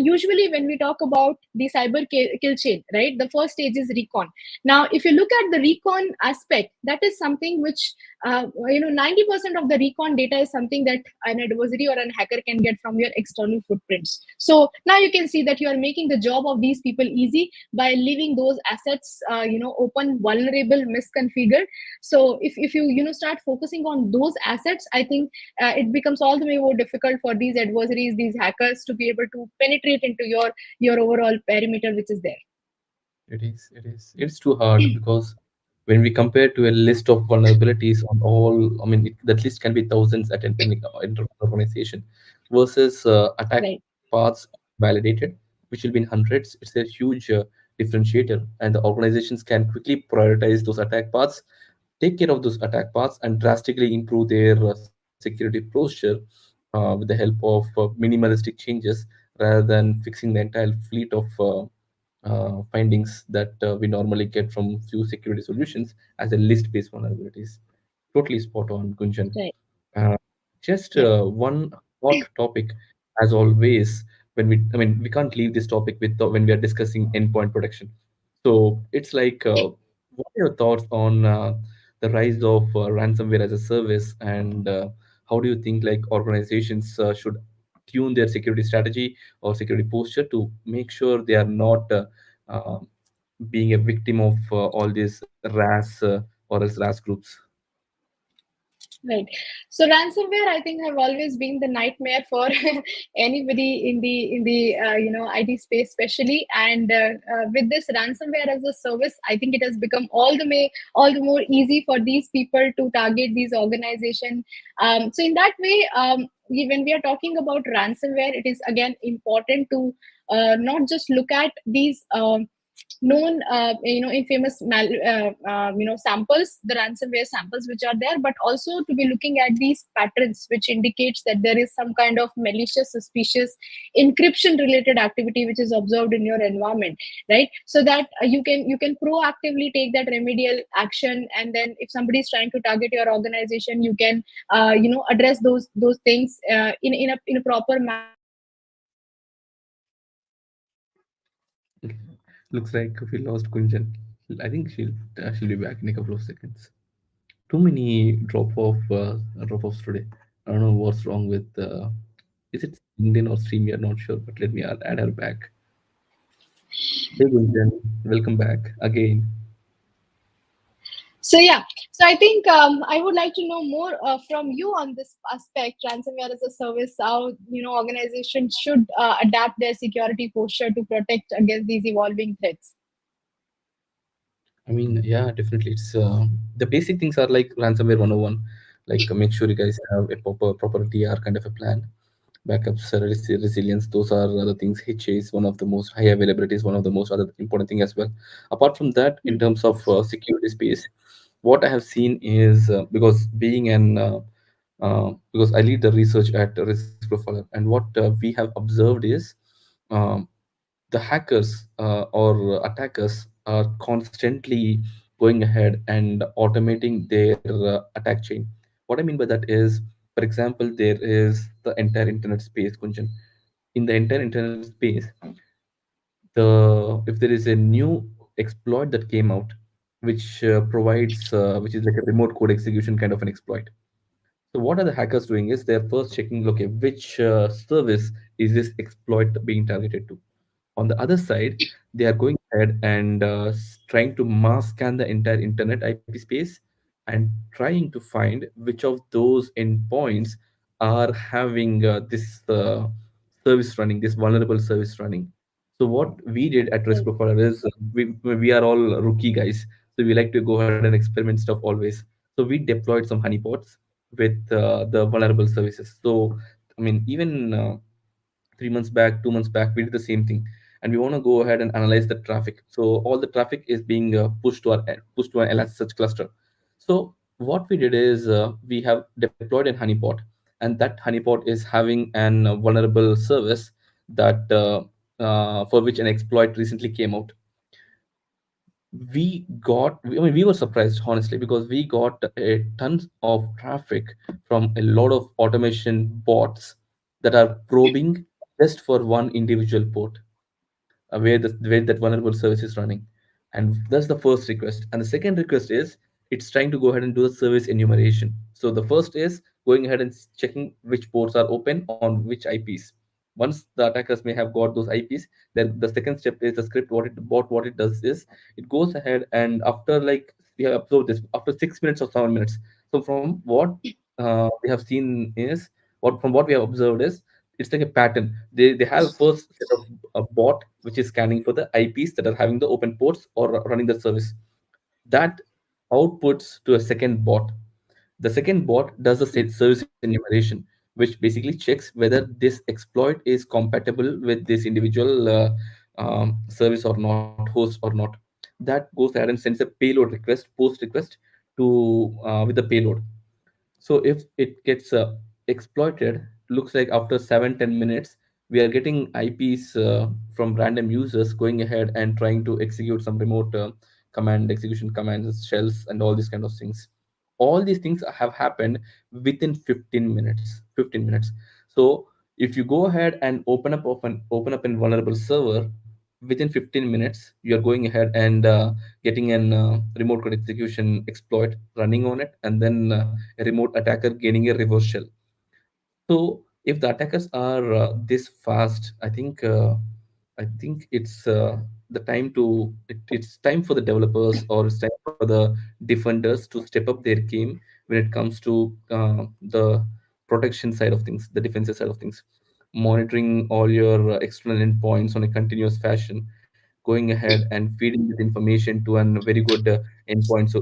usually when we talk about the cyber kill chain, right, the first stage is recon. Now if you look at the recon aspect, that is something which 90% of the recon data is something that an adversary or an hacker can get from your external footprints. So now you can see that you are making the job of these people easy by leaving those assets open, vulnerable, misconfigured. So if you start focusing on those assets, I think it becomes all the way more difficult for these adversaries, these hackers, to be able to penetrate into your overall perimeter which is there. It's too hard because when we compare to a list of vulnerabilities on all, I mean, that list can be thousands at any organization versus attack Right. paths validated, which will be in hundreds. It's a huge differentiator, and the organizations can quickly prioritize those attack paths, take care of those attack paths, and drastically improve their security posture with the help of minimalistic changes rather than fixing the entire fleet of findings that we normally get from few security solutions as a list-based vulnerabilities. Totally spot on, Gunjan. Right. Uh, just Yeah. one hot topic, as always, I mean, we can't leave this topic when we are discussing endpoint protection. So it's like, what are your thoughts on the rise of ransomware as a service, and how do you think like organizations should tune their security strategy or security posture to make sure they are not uh, being a victim of all these RAS or else RAS groups? Right. So ransomware, I think, have always been the nightmare for anybody in the IT space, especially. And with this ransomware as a service, I think it has become all the more easy for these people to target these organizations. So in that way, when we are talking about ransomware, it is again important to not just look at these. Known infamous samples, the ransomware samples which are there, but also to be looking at these patterns which indicates that there is some kind of malicious, suspicious encryption related activity which is observed in your environment, right? So that you can proactively take that remedial action, and then if somebody is trying to target your organization, you can address those things in a proper manner, and ensure that Looks like we lost Gunjan. I think she'll be back in a couple of seconds. Too many drop offs today. I don't know what's wrong with. Is it LinkedIn or StreamYard? Not sure, but let me add her back. Hey Gunjan, welcome back again. So yeah, so I think I would like to know more from you on this aspect, ransomware as a service, how organizations should adapt their security posture to protect against these evolving threats. I mean, yeah, definitely. It's the basic things are like ransomware 101. Like make sure you guys have a proper DR kind of a plan. Backups, resilience, those are other things. HA is one of the most high availability is one of the most other important thing as well. Apart from that, in Hmm. terms of security space, what I have seen is because being an because I lead the research at Risk Profiler, and what we have observed is um, the hackers or attackers are constantly going ahead and automating their attack chain. What I mean by that is, for example, there is the entire internet space, Kunjan. In the entire internet space, the if there is a new exploit that came out, which is like a remote code execution kind of an exploit. So what are the hackers doing is they're first checking, okay, which service is this exploit being targeted to. On the other side, they are going ahead and trying to mass scan the entire internet IP space and trying to find which of those endpoints are having this service running, this vulnerable service running. So what we did at Risk Mm. Profiler is we are all rookie guys, so we like to go ahead and experiment stuff always. So we deployed some honeypots with the vulnerable services. So I mean, even 3 months back, 2 months back, we did the same thing, and we want to go ahead and analyze the traffic. So all the traffic is being pushed to an Elasticsearch cluster. So what we did is we have deployed an honeypot, and that honeypot is having an vulnerable service that for which an exploit recently came out. I mean, we were surprised honestly because we got a tons of traffic from a lot of automation bots that are probing just for one individual port, where that vulnerable service is running. And that's the first request. And the second request is it's trying to go ahead and do the service enumeration. So the first is going ahead and checking which ports are open on which IPs. Once the attackers may have got those IPs, then the second step is the script. What it does is it goes ahead and after like we have observed this after 6 minutes or 7 minutes. So from what we have seen is what from what we have observed is it's like a pattern. They have first set of a bot which is scanning for the IPs that are having the open ports or running the service. That outputs to a second bot. The second bot does the service enumeration, which basically checks whether this exploit is compatible with this individual service or not, host or not. That goes ahead and sends a payload request, post request to with the payload. So if it gets exploited, looks like after 7-10 minutes, we are getting IPs from random users going ahead and trying to execute some remote command execution commands, shells, and all these kind of things. All these things have happened within 15 minutes. 15 minutes. So if you go ahead and open up an vulnerable server within 15 minutes, you are going ahead and getting an remote code execution exploit running on it, and then a remote attacker gaining a reverse shell. So if the attackers are this fast, I think the time to it's time for the developers or it's time for the defenders to step up their game when it comes to the protection side of things, the defensive side of things, monitoring all your external endpoints on a continuous fashion, going ahead and feeding this information to a very good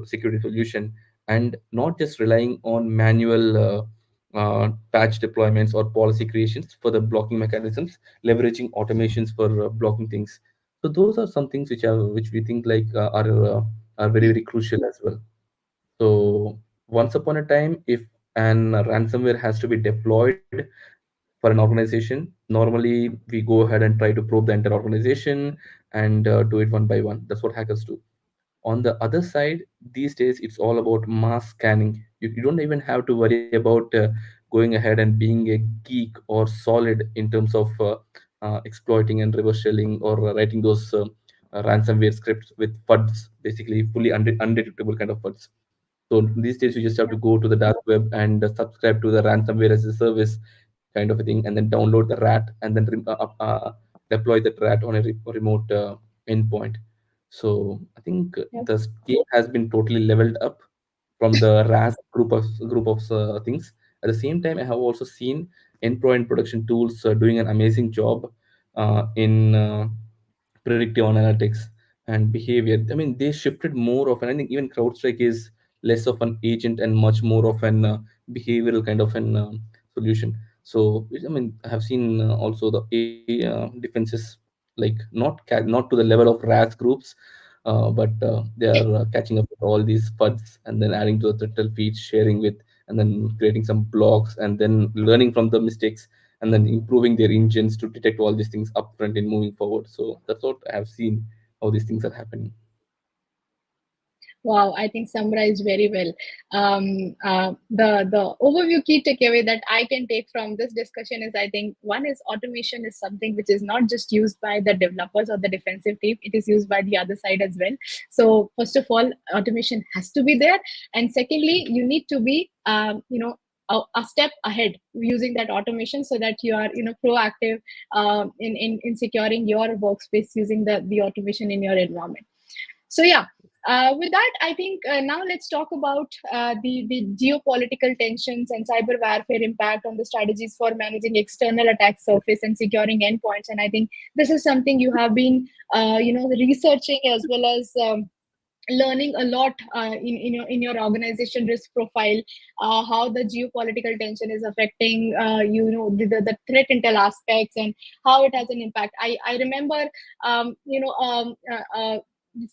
security solution, and not just relying on manual patch deployments or policy creations for the blocking mechanisms, leveraging automations for blocking things. So those are some things which we think like are very very crucial as well. So once upon a time, if an ransomware has to be deployed for an organization, normally we go ahead and try to probe the entire organization and do it one by one. That's what hackers do. On the other side, these days it's all about mass scanning. You don't even have to worry about going ahead and being a geek or solid in terms of exploiting and reverse shelling or writing those ransomware scripts with FUDs, basically fully undetectable kind of FUDs. So these days you just have to go to the dark web and subscribe to the ransomware as a service kind of a thing, and then download the rat and then deploy that rat on a remote endpoint. So I think Yep. the game has been totally leveled up from the RAS group of things. At the same time, I have also seen endpoint production tools doing an amazing job in predictive analytics and behavior. I mean, they shifted more of, and I think even CrowdStrike is less of an agent and much more of an behavioral kind of an solution. So, I mean, I have seen also the defenses like not to the level of RAS groups, but they are catching up with all these FUDs and then adding to the threat feeds, sharing with, and then creating some blocks, and then learning from the mistakes, and then improving their engines to detect all these things upfront in moving forward. So that's what I have seen how these things are happening. Wow, I think summarized very well. The overview key takeaway that I can take from this discussion is, I think one is automation is something which is not just used by the developers or the defensive team; it is used by the other side as well. So first of all, automation has to be there, and secondly, you need to be a step ahead using that automation so that you are proactive in securing your workspace using the automation in your environment. So yeah, With that, I think now let's talk about the geopolitical tensions and cyber warfare impact on the strategies for managing external attack surface and securing endpoints. And I think this is something you have been, researching as well as learning a lot in your organization risk profile, how the geopolitical tension is affecting the threat intel aspects and how it has an impact. I remember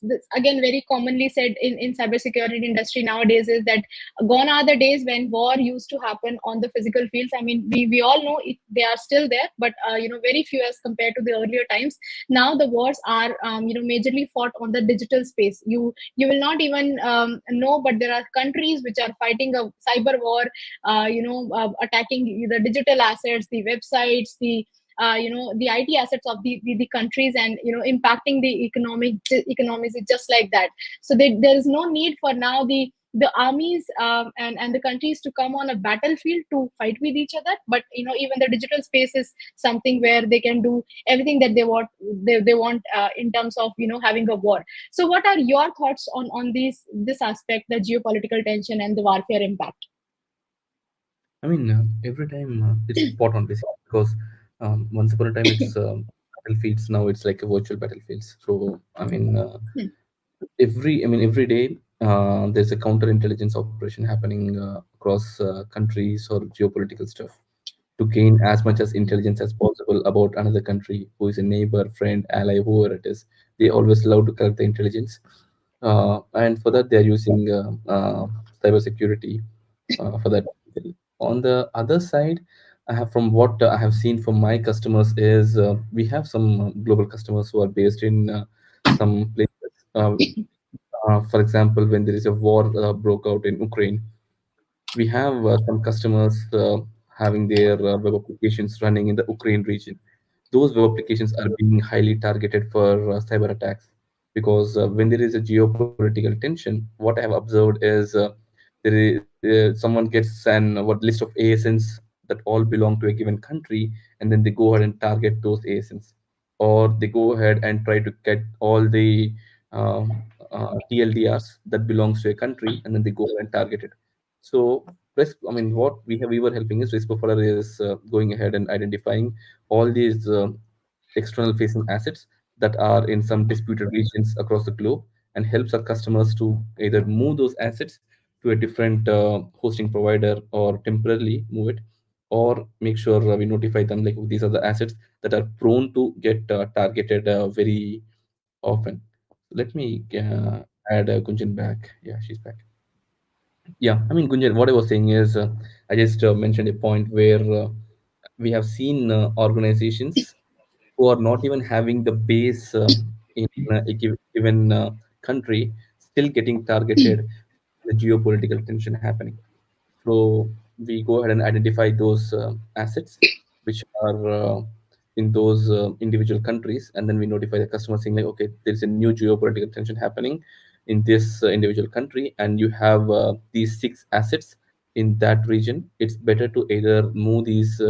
this again very commonly said in cybersecurity industry nowadays is that gone are the days when war used to happen on the physical fields. I mean, we all know they are still there, but very few as compared to the earlier times. Now the wars are majorly fought on the digital space. You will not even know, but there are countries which are fighting a cyber war, attacking the digital assets, the websites, the IT assets of the countries, and impacting the economies just like that. So there is no need for now the armies and the countries to come on a battlefield to fight with each other, but even the digital space is something where they can do everything that they want in terms of having a war. So what are your thoughts on this aspect, the geopolitical tension and the warfare impact? I mean, every time it's spot on basically because once upon a time it's battlefields. Now it's like a virtual battlefields. So I mean, every day there's a counterintelligence operation happening across countries or geopolitical stuff to gain as much as intelligence as possible about another country who is a neighbor, friend, ally, whoever it is. They always love to collect the intelligence, and for that they are using cybersecurity for that. On the other side, I have from what I have seen from my customers is we have some global customers who are based in some places. For example, when there is a war broke out in Ukraine, we have some customers having their web applications running in the Ukraine region. Those web applications are being highly targeted for cyber attacks because when there is a geopolitical tension, what I have observed is someone gets an what list of ASNs that all belong to a given country, and then they go ahead and target those ASNs, or they go ahead and try to get all the TLDRs that belongs to a country, and then they go ahead and target it. So risk, I mean, what we were helping is risk profiler is going ahead and identifying all these external facing assets that are in some disputed regions across the globe, and helps our customers to either move those assets to a different hosting provider or temporarily move it, or make sure we notify them like these are the assets that are prone to get targeted very often. Let me add Gunjan back. Yeah, she's back. Yeah, I mean, Gunjan, what I was saying is, I just mentioned a point where we have seen organizations who are not even having the base in a given country still getting targeted, the geopolitical tension happening. So we go ahead and identify those assets which are in those individual countries, and then we notify the customer saying like, okay, there's a new geopolitical tension happening in this individual country, and you have these six assets in that region. It's better to either move these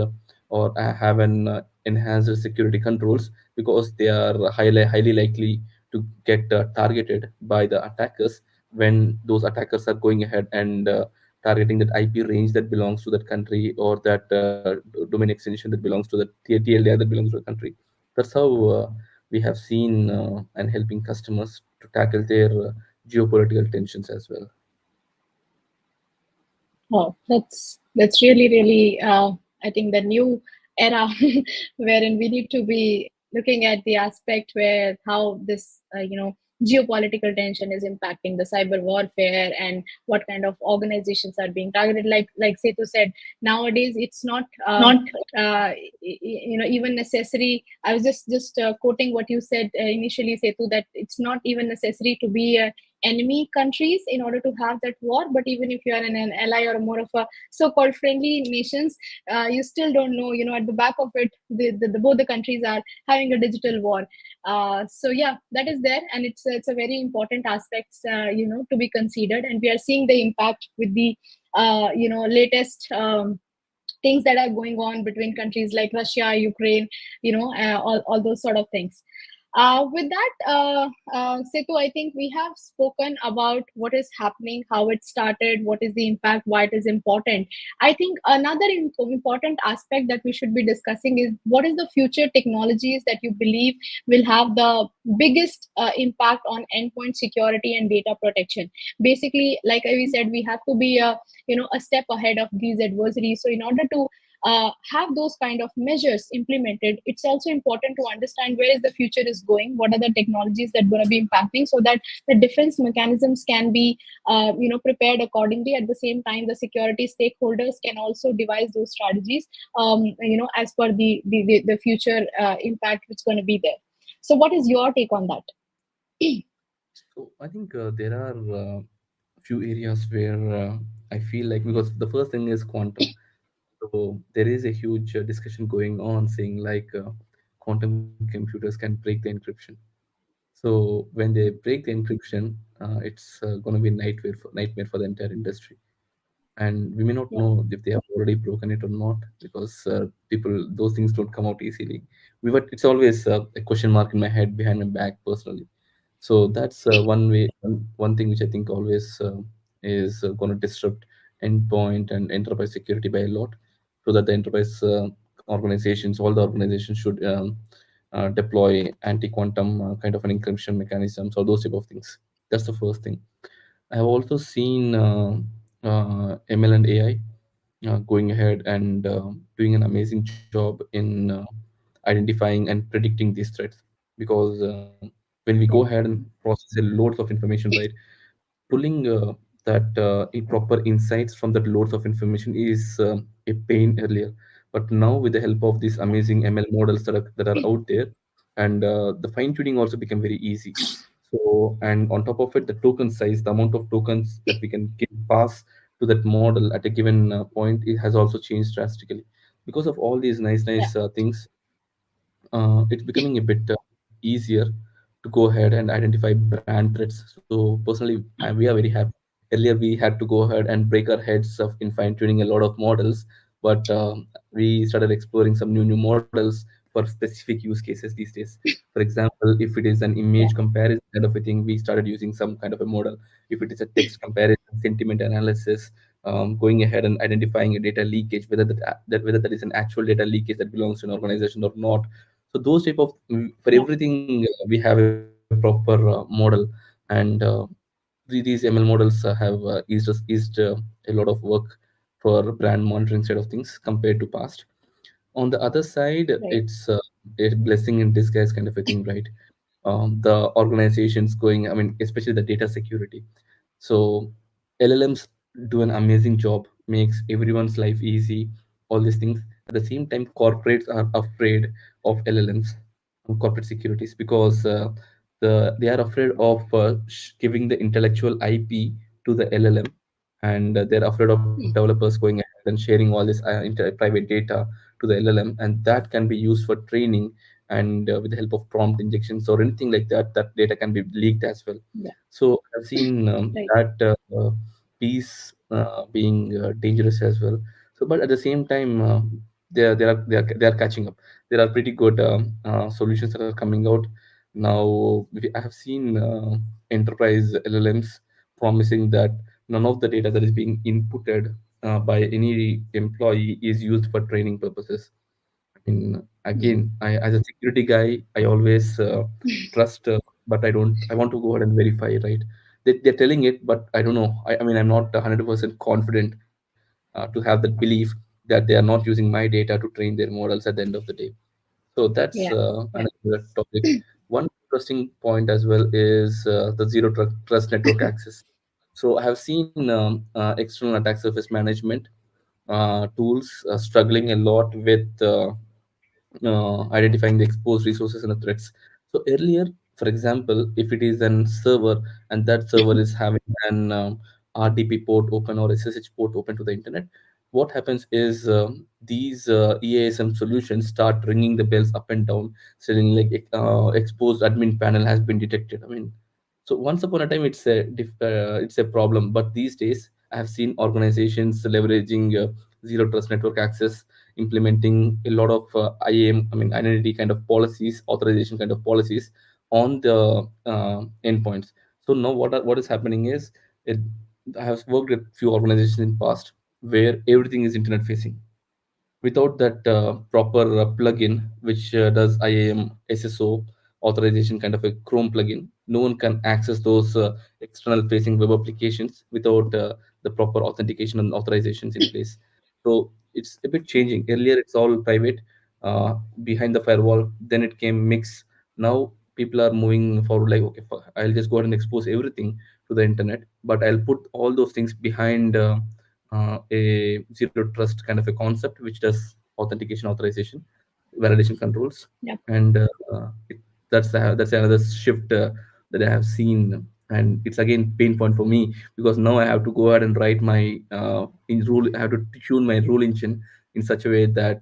or have an enhanced security controls because they are highly likely to get targeted by the attackers when those attackers are going ahead and targeting that IP range that belongs to that country, or that domain extension that belongs to the TLDR that belongs to the country. That's how we have seen and helping customers to tackle their geopolitical tensions as well. Oh, that's really, really, I think the new era wherein we need to be looking at the aspect where how this, geopolitical tension is impacting the cyber warfare and what kind of organizations are being targeted. Like Setu said, nowadays it's not, Not even necessary. I was just quoting what you said initially, Setu, that it's not even necessary to be enemy countries in order to have that war, but even if you are an ally or more of a so-called friendly nations, you still don't know, at the back of it, both the countries are having a digital war. So yeah, that is there, and it's a very important aspect, to be considered, and we are seeing the impact with the latest things that are going on between countries like Russia, Ukraine, all those sort of things. With that, Setu, I think we have spoken about what is happening, how it started, what is the impact, why it is important. I think another important aspect that we should be discussing is what is the future technologies that you believe will have the biggest impact on endpoint security and data protection. Basically, like we said, we have to be a step ahead of these adversaries. So, in order to have those kind of measures implemented, it's also important to understand where is the future is going, what are the technologies that are going to be impacting, so that the defense mechanisms can be prepared accordingly. At the same time, the security stakeholders can also devise those strategies as per the future impact which is going to be there. So what is your take on that? So I think there are few areas where I feel like, because the first thing is quantum. So there is a huge discussion going on saying like quantum computers can break the encryption. So when they break the encryption, it's going to be a nightmare for the entire industry. And we may not Yeah, know if they have already broken it or not, because people, those things don't come out easily. But it's always a question mark in my head, behind my back personally. So that's one thing which I think always is going to disrupt endpoint and enterprise security by a lot, so that the enterprise organizations, all the organizations should deploy anti-quantum kind of an encryption mechanisms or those type of things. That's the first thing. I have also seen ML and AI going ahead and doing an amazing job in identifying and predicting these threats. Because when we go yeah, ahead and process loads of information, right, pulling that proper insights from that loads of information is a pain earlier. But now with the help of these yeah, amazing ML models that are out there, and the fine tuning also become very easy. So, and on top of it, the token size, the amount of tokens that we can give pass to that model at a given point, it has also changed drastically. Because of all these yeah, nice things, it's becoming a bit easier to go ahead and identify brand threats. So personally, we are very happy. Earlier, we had to go ahead and break our heads of in fine tuning a lot of models, but we started exploring some new models for specific use cases these days. For example, if it is an yeah, image comparison kind of a thing, we started using some kind of a model. If it is a text comparison, sentiment analysis, going ahead and identifying a data leakage, whether that is an actual data leakage that belongs to an organization or not. So those type of for yeah, everything we have a proper model. And these ML models have eased a lot of work for brand monitoring side of things compared to past. On the other side, right, it's a blessing in disguise kind of a thing, right? The organizations going, I mean, especially the data security. So LLMs do an amazing job, makes everyone's life easy, all these things. At the same time, corporates are afraid of LLMs, corporate securities, because they are afraid of giving the intellectual IP to the LLM, and they're afraid of developers going ahead and sharing all this private data to the LLM, and that can be used for training. And with the help of prompt injections or anything like that, that data can be leaked as well. yeah, So I've seen right, that piece being dangerous as well. So, but at the same time, they are catching up. There are pretty good solutions that are coming out now. I have seen enterprise LLMs promising that none of the data that is being inputted by any employee is used for training purposes. I mean, again, as a security guy, I always trust, but I don't. I want to go ahead and verify, right? They're telling it, but I don't know. I mean, I'm not 100% confident to have that belief that they are not using my data to train their models at the end of the day. So that's yeah, yeah, another topic. One interesting point as well is the trust network access. So I have seen external attack surface management tools struggling a lot with identifying the exposed resources and the threats. So earlier, for example, if it is an server and that server is having an RDP port open or SSH port open to the internet, what happens is these EASM solutions start ringing the bells up and down, saying like exposed admin panel has been detected. I mean, so once upon a time it's a problem, but these days I have seen organizations leveraging zero trust network access implementing a lot of IAM, I mean identity kind of policies, authorization kind of policies on the endpoints. So now what is happening is, it, I have worked at few organizations in past where everything is internet facing. Without that proper plugin which does IAM SSO authorization kind of a Chrome plugin, no one can access those external facing web applications without the proper authentication and authorizations in place. So it's a bit changing. Earlier it's all private behind the firewall, then it came mix. Now people are moving forward like, okay, I'll just go ahead and expose everything to the internet, but I'll put all those things behind a zero trust kind of a concept which does authentication, authorization, validation controls. Yeah. And that's another shift that I have seen, and it's again pain point for me, because now I have to go ahead and write my in rule. I have to tune my rule engine in such a way that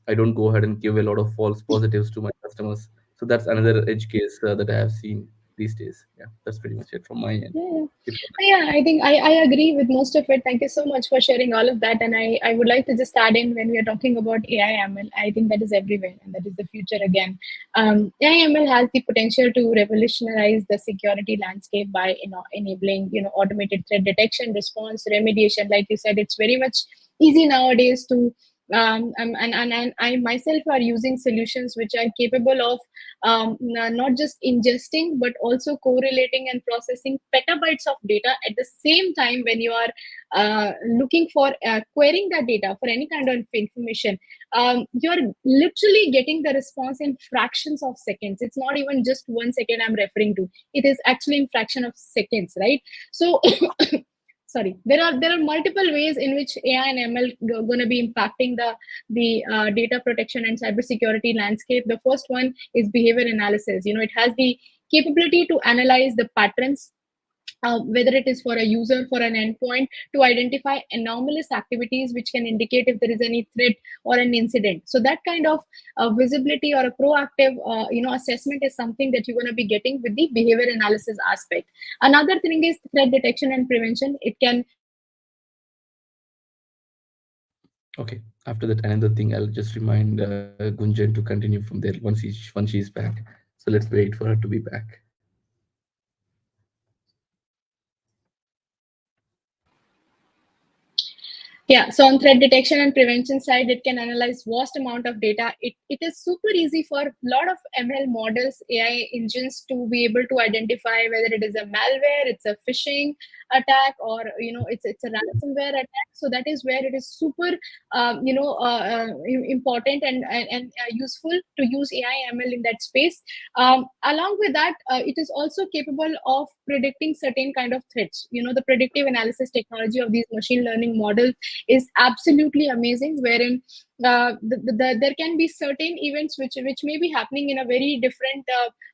I don't go ahead and give a lot of false positives to my customers. So that's another edge case that I have seen these days. Yeah, that's pretty much it from my end. Yeah, yeah. If Yeah, I think I agree with most of it. Thank you so much for sharing all of that. And I would like to just add in, when we are talking about AI ML, I think that is everywhere and that is the future again. AI ML has the potential to revolutionize the security landscape by enabling automated threat detection, response, remediation. Like you said, it's very much easy nowadays to and I myself are using solutions which are capable of not just ingesting but also correlating and processing petabytes of data at the same time when you are looking for querying that data for any kind of information. You're literally getting the response in fractions of seconds. It's not even just 1 second I'm referring to. It is actually in fraction of seconds, right? So sorry, there are multiple ways in which AI and ML going to be impacting the data protection and cybersecurity landscape. The first one is behavior analysis. It has the capability to analyze the patterns, whether it is for a user, for an endpoint, to identify anomalous activities which can indicate if there is any threat or an incident. So that kind of visibility or a proactive assessment is something that you're going to be getting with the behavior analysis aspect. Another thing is threat detection and prevention. It can okay, after that, another thing, I'll just remind Gunjan to continue from there once she's back. So let's wait for her to be back. Yeah, so on threat detection and prevention side, it can analyze vast amount of data. It is super easy for a lot of ML models, AI engines to be able to identify whether it is a malware, it's a phishing attack, or it's a ransomware attack. So that is where it is super important and useful to use AI ML in that space. Along with that, it is also capable of predicting certain kind of threats. The predictive analysis technology of these machine learning models is absolutely amazing, wherein there can be certain events which may be happening in a very different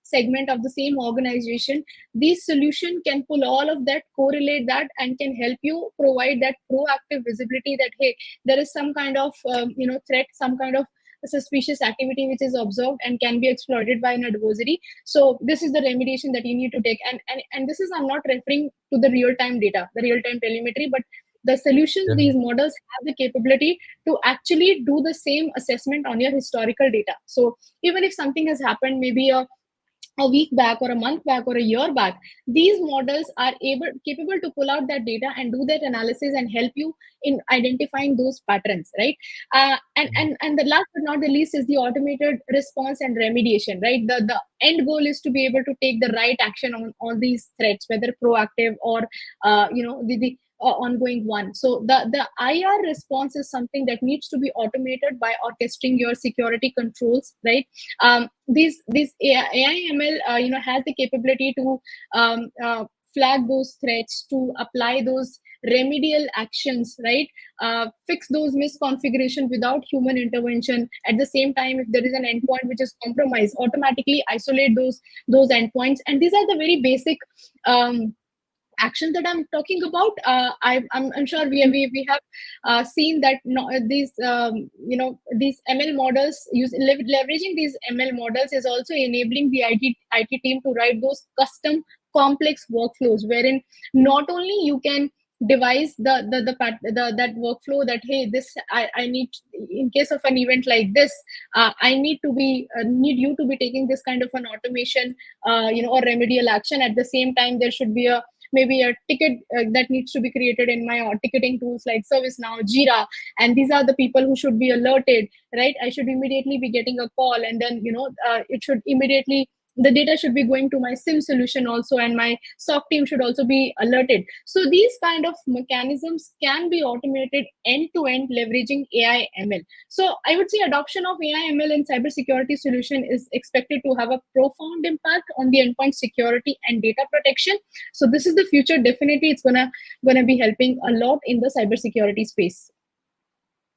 segment of the same organization. This solution can pull all of that, correlate that, and can help you provide that proactive visibility that, hey, there is some kind of threat, some kind of suspicious activity which is observed and can be exploited by an adversary. So this is the remediation that you need to take. And this is, I'm not referring to the real time data, the real time telemetry, but the solutions, Yeah. these models have the capability to actually do the same assessment on your historical data. So even if something has happened maybe a week back or a month back or a year back, these models are capable to pull out that data and do that analysis and help you in identifying those patterns, right? And the last but not the least is the automated response and remediation, right? The end goal is to be able to take the right action on all these threats, whether proactive or the ongoing one. So the IR response is something that needs to be automated by orchestrating your security controls, right? These AI ML has the capability to flag those threats, to apply those remedial actions, right? Fix those misconfiguration without human intervention. At the same time, if there is an endpoint which is compromised, automatically isolate those endpoints. And these are the very basic action that I'm talking about. I'm sure we have seen that these these ML models leveraging these ML models is also enabling the IT team to write those custom complex workflows, wherein not only you can devise that workflow, that hey, this I need, in case of an event like this, I need you to be taking this kind of an automation, or remedial action. At the same time, there should be a maybe a ticket that needs to be created in my ticketing tools like ServiceNow, Jira, and these are the people who should be alerted, right? I should immediately be getting a call, and then it should immediately, the data should be going to my sim solution also, and my soc team should also be alerted. So these kind of mechanisms can be automated end to end, leveraging AI ML. So I would say adoption of AI ML in cybersecurity solution is expected to have a profound impact on the endpoint security and data protection. So this is the future. Definitely, it's gonna be helping a lot in the cybersecurity space.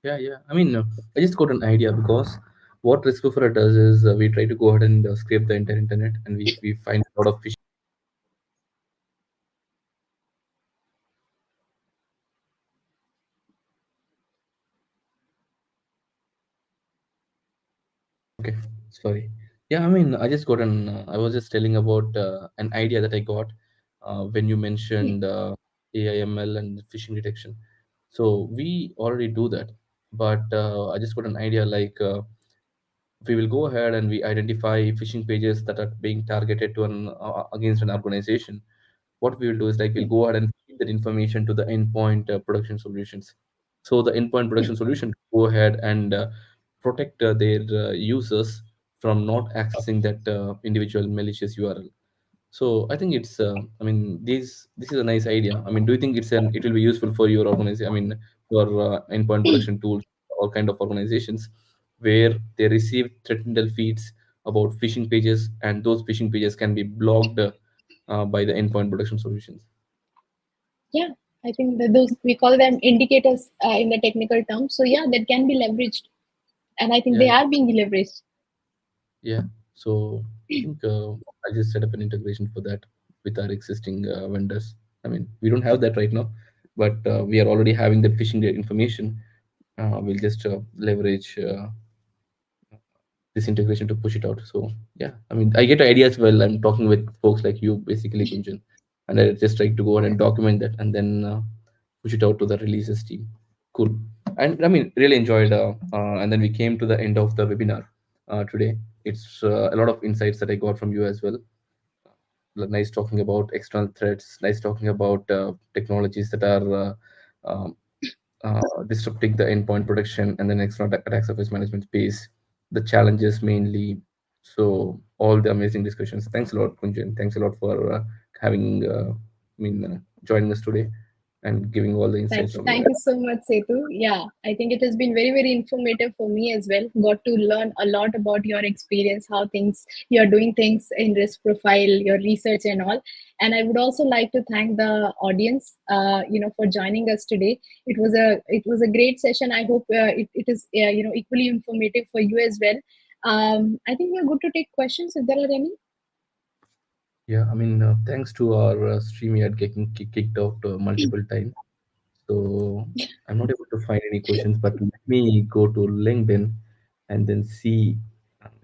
Yeah, yeah. I mean, I just got an idea because what Risk Buffer does is we try to go ahead and scrape the entire internet, and we find a lot of phishing. Okay, sorry. Yeah, I mean, I just got an. I was just telling about an idea that I got when you mentioned AIML and phishing detection. So we already do that, but I just got an idea like we will go ahead and we identify phishing pages that are being targeted to an against an organization. What we will do is like we'll go ahead and feed that information to the endpoint production solutions. So the endpoint production solution go ahead and protect their users from not accessing that individual malicious URL. So I think it's I mean this is a nice idea. I mean, do you think it will be useful for your organization? I mean, for endpoint production tools, all kind of organizations where they receive threat intel feeds about phishing pages, and those phishing pages can be blocked by the endpoint production solutions. Yeah, I think that those, we call them indicators in the technical terms. So yeah, that can be leveraged, and I think Yeah, they yeah, are being leveraged. yeah. So I think I just set up an integration for that with our existing vendors. I mean, we don't have that right now, but we are already having that phishing information. We'll just leverage this integration to push it out. So yeah, I mean, I get ideas while I'm talking with folks like you, basically, Kunjan, and I just try to go ahead and document that and then push it out to the releases team. Cool. And I mean, really enjoyed. And then we came to the end of the webinar today. It's a lot of insights that I got from you as well. Nice talking about external threats. Nice talking about technologies that are disrupting the endpoint protection and then external attack surface management space, the challenges mainly. So all the amazing discussions. Thanks a lot, Kunjan. Thanks a lot for having, joining us today and giving all the insights from your Thank you so much, Setu. Yeah, I think it has been very, very informative for me as well. Got to learn a lot about your experience, how things you're doing things in risk profile, your research and all. And I would also like to thank the audience, for joining us today. It was a great session. I hope it is equally informative for you as well. I think we're good to take questions if there are any. Yeah, I mean, thanks to our StreamYard getting kicked out multiple times. So I'm not able to find any questions, but let me go to LinkedIn and then see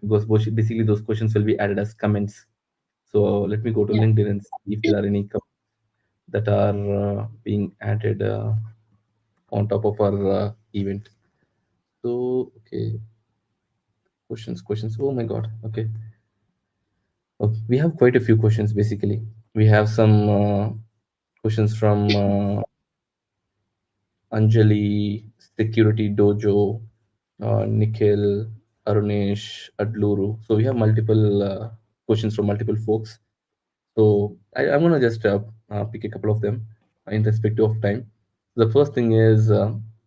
because basically those questions will be added as comments. So let me go to Yeah, LinkedIn and see if there are any that are being added on top of our event. So okay, questions. Oh my God. Okay. Okay, we have quite a few questions basically. We have some questions from Anjali, Security Dojo, Nikhil, Arunesh, Adluru. So we have multiple questions from multiple folks. So I'm gonna just pick a couple of them in respect of time. The first thing is,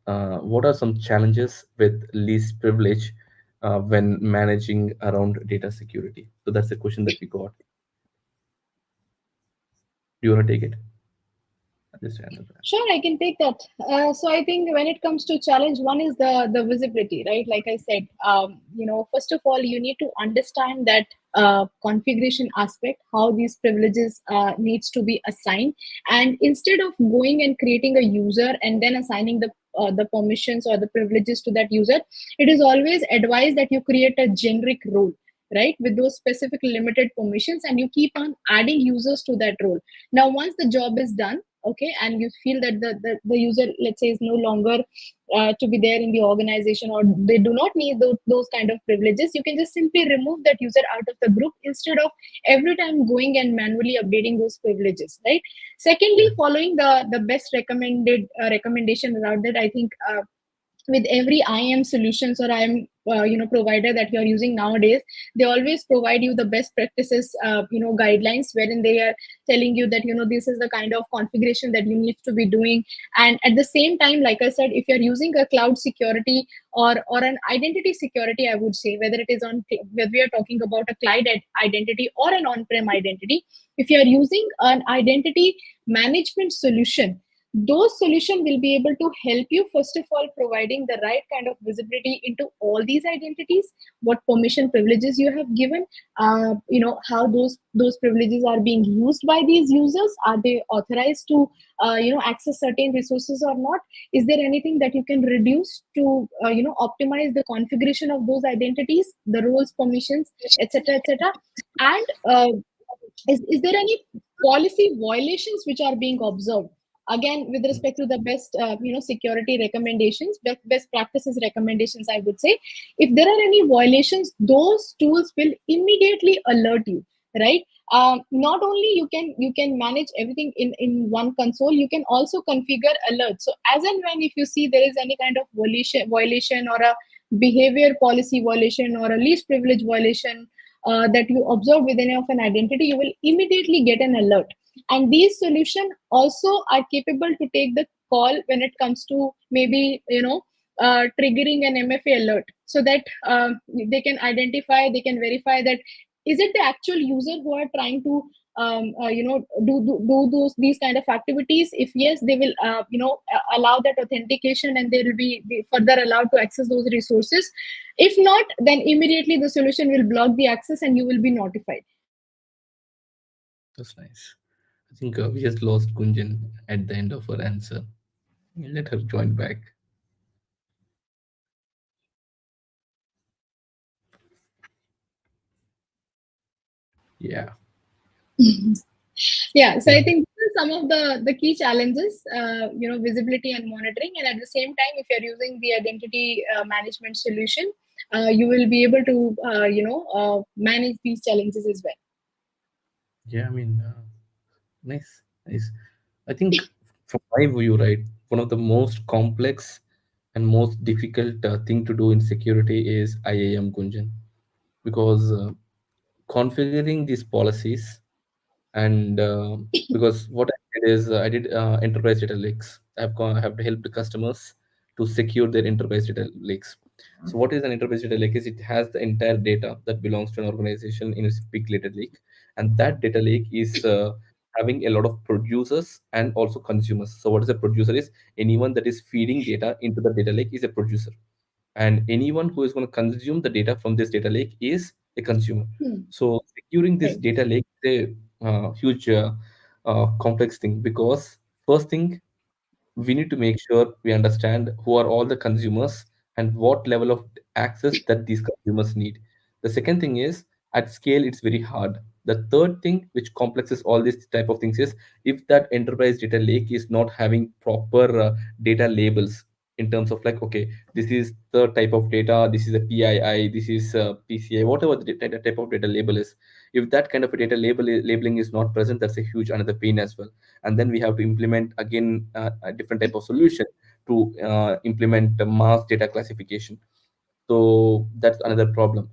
what are some challenges with least privilege when managing around data security? So that's the question that we got. Do you wanna take it? I'll just answer that. sure, I can take that. So I think when it comes to challenge, one is the visibility, right? Like I said, first of all, you need to understand that configuration aspect, how these privileges needs to be assigned, and instead of going and creating a user and then assigning the permissions or the privileges to that user, it is always advised that you create a generic role, right, with those specific limited permissions, and you keep on adding users to that role. Now once the job is done, okay, and you feel that the user, let's say, is no longer to be there in the organization, or they do not need those kind of privileges, you can just simply remove that user out of the group instead of every time going and manually updating those privileges, right? Secondly, Yeah. following the best recommended recommendation around that, I think with every IAM solutions or IAM provider that you're using nowadays, they always provide you the best practices guidelines, wherein they are telling you that this is the kind of configuration that you need to be doing. And at the same time, like I said, if you're using a cloud security or an identity security, I would say, whether it is on, whether we are talking about a cloud identity or an on-prem identity, if you are using an identity management solution, those solution will be able to help you, first of all, providing the right kind of visibility into all these identities, what permission privileges you have given, how those privileges are being used by these users, are they authorized to access certain resources or not, is there anything that you can reduce to optimize the configuration of those identities, the roles, permissions, etc., etc. And is there any policy violations which are being observed, again with respect to the best security recommendations, best practices recommendations, I would say. If there are any violations, those tools will immediately alert you, right? Not only you can manage everything in one console, you can also configure alerts. So as and when, if you see there is any kind of violation or a behavior policy violation or a least privilege violation that you observe within of an identity, you will immediately get an alert. And these solutions also are capable to take the call when it comes to maybe triggering an MFA alert, so that they can identify, they can verify that is it the actual user who are trying to do those these kind of activities. If yes, they will allow that authentication, and they will be further allowed to access those resources. If not, then immediately the solution will block the access and you will be notified. That's nice. I think we just lost Gunjan at the end of her answer. Let her join back. Yeah. Yeah, so I Yeah. think these are some of the key challenges, visibility and monitoring. And at the same time, if you're using the identity management solution, you will be able to manage these challenges as well. Yeah. I mean, nice. Nice. I think from my view, right, one of the most complex and most difficult thing to do in security is IAM, Gunjan, because configuring these policies and because what I did is I did enterprise data lakes. I have helped the customers to secure their enterprise data lakes. So what is an enterprise data lake? Is it has the entire data that belongs to an organization in a big data lake, and that data lake is having a lot of producers and also consumers. So what is a producer? Is anyone that is feeding data into the data lake is a producer, and anyone who is going to consume the data from this data lake is a consumer. Hmm. So securing this Right. data lake is a huge complex thing, because first thing, we need to make sure we understand who are all the consumers and what level of access that these consumers need. The second thing is, at scale it's very hard. The third thing which complexes all these type of things is, if that enterprise data lake is not having proper data labels, in terms of like, okay, this is the type of data, this is a PII, this is PCI, whatever the type of data label is. If that kind of a data labeling is not present, that's a huge another pain as well. And then we have to implement again a different type of solution to implement the mass data classification. So that's another problem.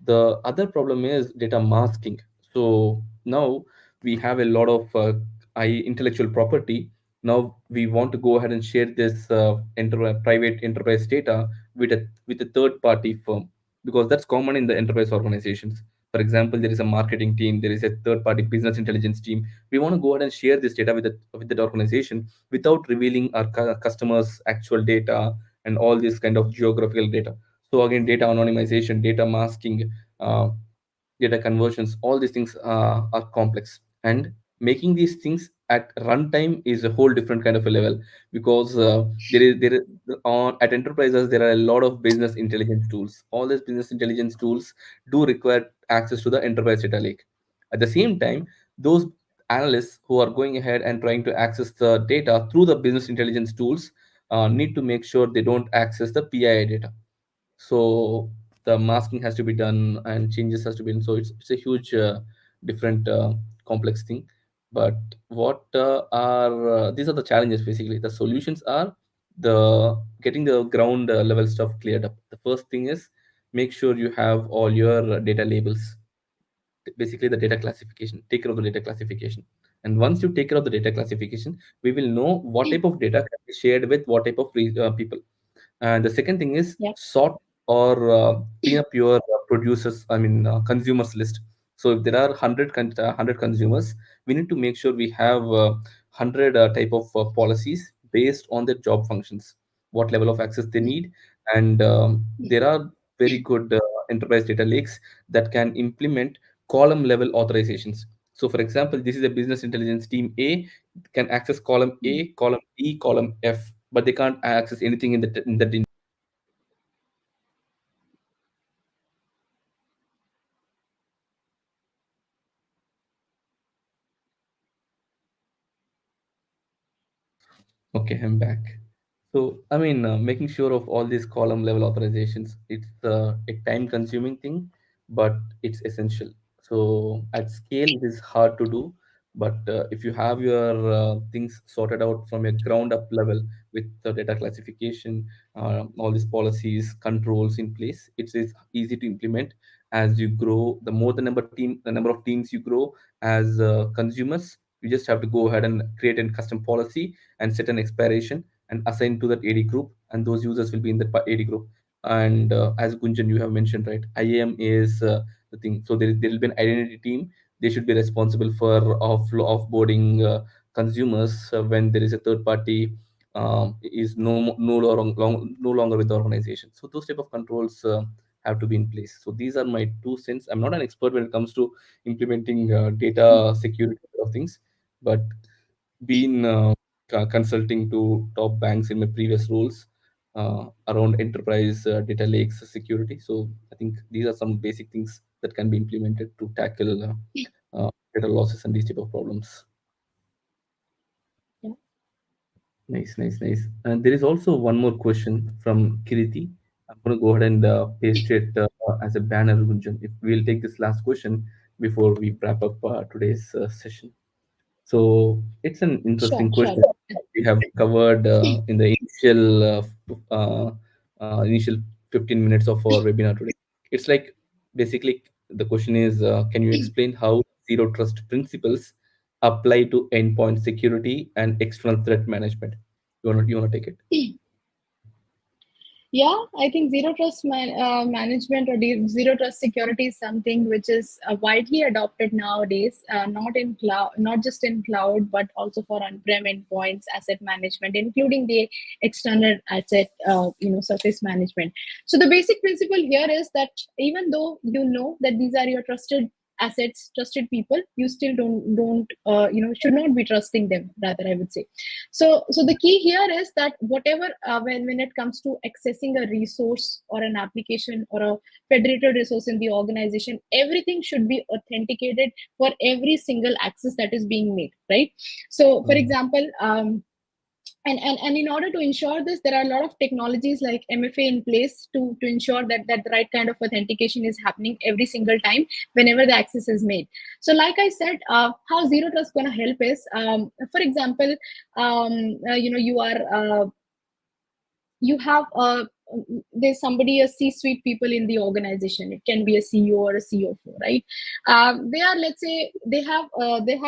The other problem is data masking. So now we have a lot of intellectual property. Now we want to go ahead and share this private enterprise data with a third party firm, because that's common in the enterprise organizations. For example, there is a marketing team, there is a third party business intelligence team. We want to go ahead and share this data with that organization without revealing our customers actual data and all this kind of geographical data. So again, data anonymization, data masking, uh, data conversions, all these things are complex. And making these things at runtime is a whole different kind of a level, because there is on at enterprises there are a lot of business intelligence tools. All these business intelligence tools do require access to the enterprise data lake. At the same time, those analysts who are going ahead and trying to access the data through the business intelligence tools need to make sure they don't access the PII data. So the masking has to be done and changes has to be done. So it's a huge different complex thing. But what are these are the challenges. Basically the solutions are the getting the ground level stuff cleared up. The first thing is make sure you have all your data labels, basically the data classification. Take care of the data classification, and once you take care of the data classification, we will know what type of data can be shared with what type of people. And the second thing is Yeah. sort or clean up your producers, I mean, consumers list. So if there are 100 consumers, we need to make sure we have 100 type of policies based on their job functions, what level of access they need. And there are very good enterprise data lakes that can implement column level authorizations. So for example, this is a business intelligence team A can access column A, column D, column F, but they can't access anything in that. Okay, I'm back. So, I mean, making sure of all these column level authorizations, it's a time consuming thing, but it's essential. So, at scale, it is hard to do. But if you have your things sorted out from a ground up level with the data classification, all these policies, controls in place, it is easy to implement as you grow. The number of teams you grow as consumers, you just have to go ahead and create a custom policy and set an expiration and assign to that AD group, and those users will be in the AD group. And as Gunjan, you have mentioned, right? IAM is the thing. So there will be an identity team. They should be responsible for offboarding consumers when there is a third party is no longer with the organization. So those type of controls have to be in place. So these are my 2 cents. I'm not an expert when it comes to implementing data security of things, but been consulting to top banks in my previous roles around enterprise data lakes security. So I think these are some basic things that can be implemented to tackle data losses and these type of problems. Yeah. Nice, nice, nice. And there is also one more question from Kiriti. I'm going to go ahead and paste it as a banner, Gunjan. If we'll take this last question before we wrap up today's session. So it's an Sure, interesting sure. question we have covered in the initial 15 minutes of our webinar today. It's like basically the question is, can you explain how zero trust principles apply to endpoint security and external threat management? You wanna take it? Yeah, I think management or zero trust security is something which is widely adopted nowadays, not in cloud, not just in cloud, but also for on-prem endpoints, asset management, including the external asset, surface management. So the basic principle here is that even though you know that these are your trusted assets, trusted people, you still don't should not be trusting them. Rather, I would say so the key here is that whatever when it comes to accessing a resource or an application or a federated resource in the organization, everything should be authenticated for every single access that is being made, right? So for Mm, example, and in order to ensure this, there are a lot of technologies like MFA in place to ensure that the right kind of authentication is happening every single time whenever the access is made. So like I said, how zero trust going to help is, for example, you are you have there's somebody, a C-suite people in the organization. It can be a CEO or a CFO, right? They are, let's say, they have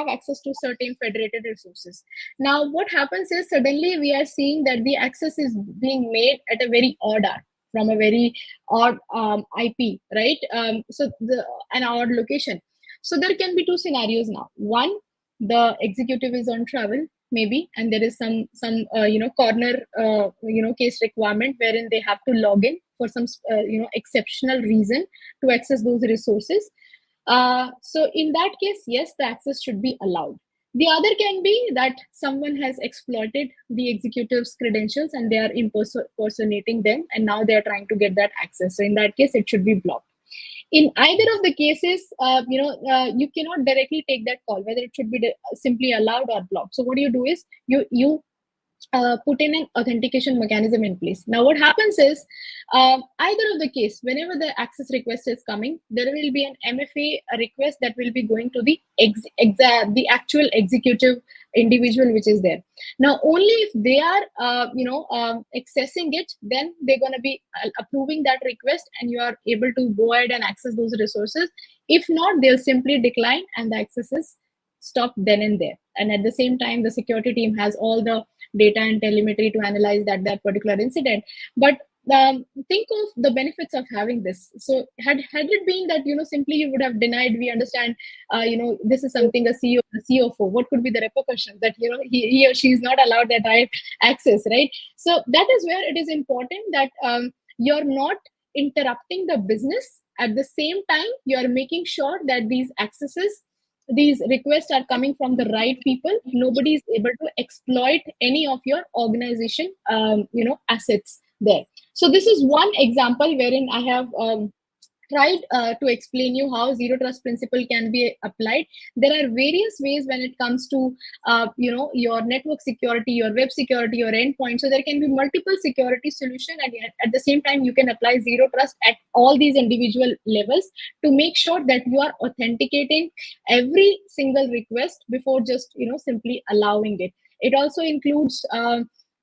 access to certain federated resources. Now what happens is suddenly we are seeing that the access is being made at a very odd hour from a very odd IP, right? So the an odd location. So there can be two scenarios now. One, the executive is on travel maybe, and there is some corner case requirement wherein they have to log in for some exceptional reason to access those resources. So in that case, yes, the access should be allowed. The other can be that someone has exploited the executive's credentials and they are impersonating them, and now they are trying to get that access. So in that case, it should be blocked. in either of the cases, you cannot directly take that call whether it should be simply allowed or blocked. So what you do is you put in an authentication mechanism in place. Now, what happens is, either of the case, whenever the access request is coming, there will be an MFA request that will be going to the the actual executive individual which is there. Now, only if they are, accessing it, then they're going to be approving that request, and you are able to go ahead and access those resources. If not, they'll simply decline, and the access is stopped then and there. And at the same time, the security team has all the data and telemetry to analyze that particular incident. But think of the benefits of having this. So had it been that simply you would have denied, we understand, this is something a CEO, a CFO, what could be the repercussions that he or she is not allowed that right access, right? So that is where it is important that you're not interrupting the business. At the same time, you are making sure that these requests are coming from the right people. Nobody is able to exploit any of your organization assets there. So this is one example wherein I have tried to explain you how zero trust principle can be applied. There are various ways when it comes to your network security, your web security, your endpoint. So there can be multiple security solution, and at the same time you can apply zero trust at all these individual levels to make sure that you are authenticating every single request before just simply allowing it. It also includes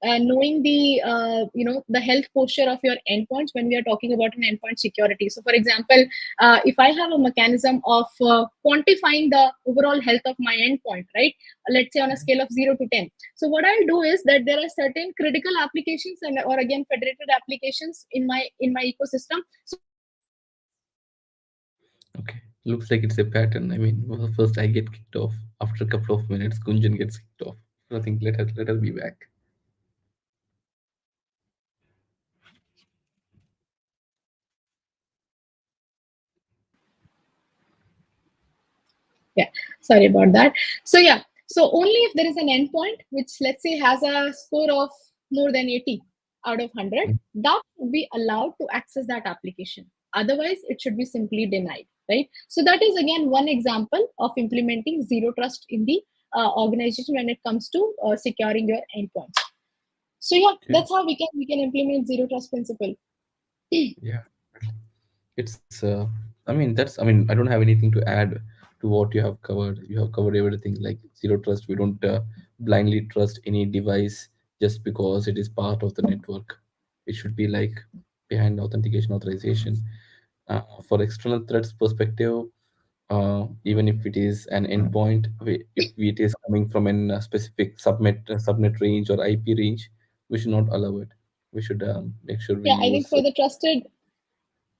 knowing the health posture of your endpoints when we are talking about an endpoint security. So for example, if I have a mechanism of quantifying the overall health of my endpoint, right, let's say on a scale of 0 to 10. So what I'll do is that there are certain critical applications and or again federated applications in my ecosystem. So Okay, looks like it's a pattern. I mean, well, first I get kicked off. After a couple of minutes, Gunjan gets kicked off. So I think let us be back. yeah, sorry about that. So yeah, so only if there is an endpoint which let's say has a score of more than 80 out of 100, Mm. that would be allowed to access that application. Otherwise it should be simply denied, right? So that is again one example of implementing zero trust in the organization when it comes to securing your endpoints. So yeah, Okay. that's how we can implement zero trust principle. Yeah. It's. I mean, that's. I mean, I don't have anything to add to what you have covered. You have covered everything. Like zero trust, we don't blindly trust any device just because it is part of the network. It should be like behind authentication authorization. For external threats perspective, even if it is an endpoint, if it is coming from a specific subnet range or IP range, we should not allow it. We should make sure we Yeah, I think use. for the trusted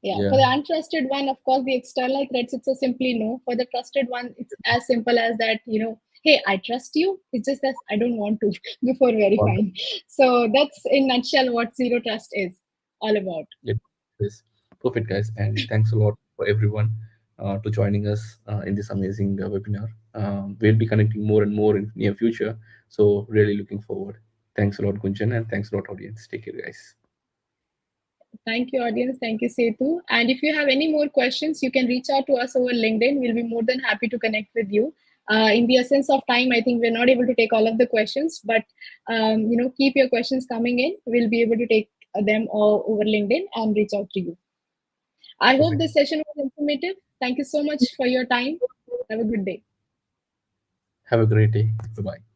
Yeah, for Yeah. the untrusted one, of course, the external threats, it's a simply no. For the trusted one, it's as simple as that, hey, I trust you. It's just that I don't want to before verifying. So that's in nutshell what zero trust is all about. Yeah, this perfect, guys, and thanks a lot for everyone to joining us in this amazing webinar. We'll be connecting more and more in near future, so really looking forward. Thanks a lot, Gunjan, and thanks a lot, audience. Take care, guys. Thank you, audience. Thank you, Setu. And if you have any more questions, you can reach out to us over LinkedIn. We'll be more than happy to connect with you. In the essence of time, I think we're not able to take all of the questions, but keep your questions coming in. We'll be able to take them all over LinkedIn and reach out to you. I hope Perfect. this session was informative. Thank you so much for your time. Have a good day. Have a great day. Bye bye.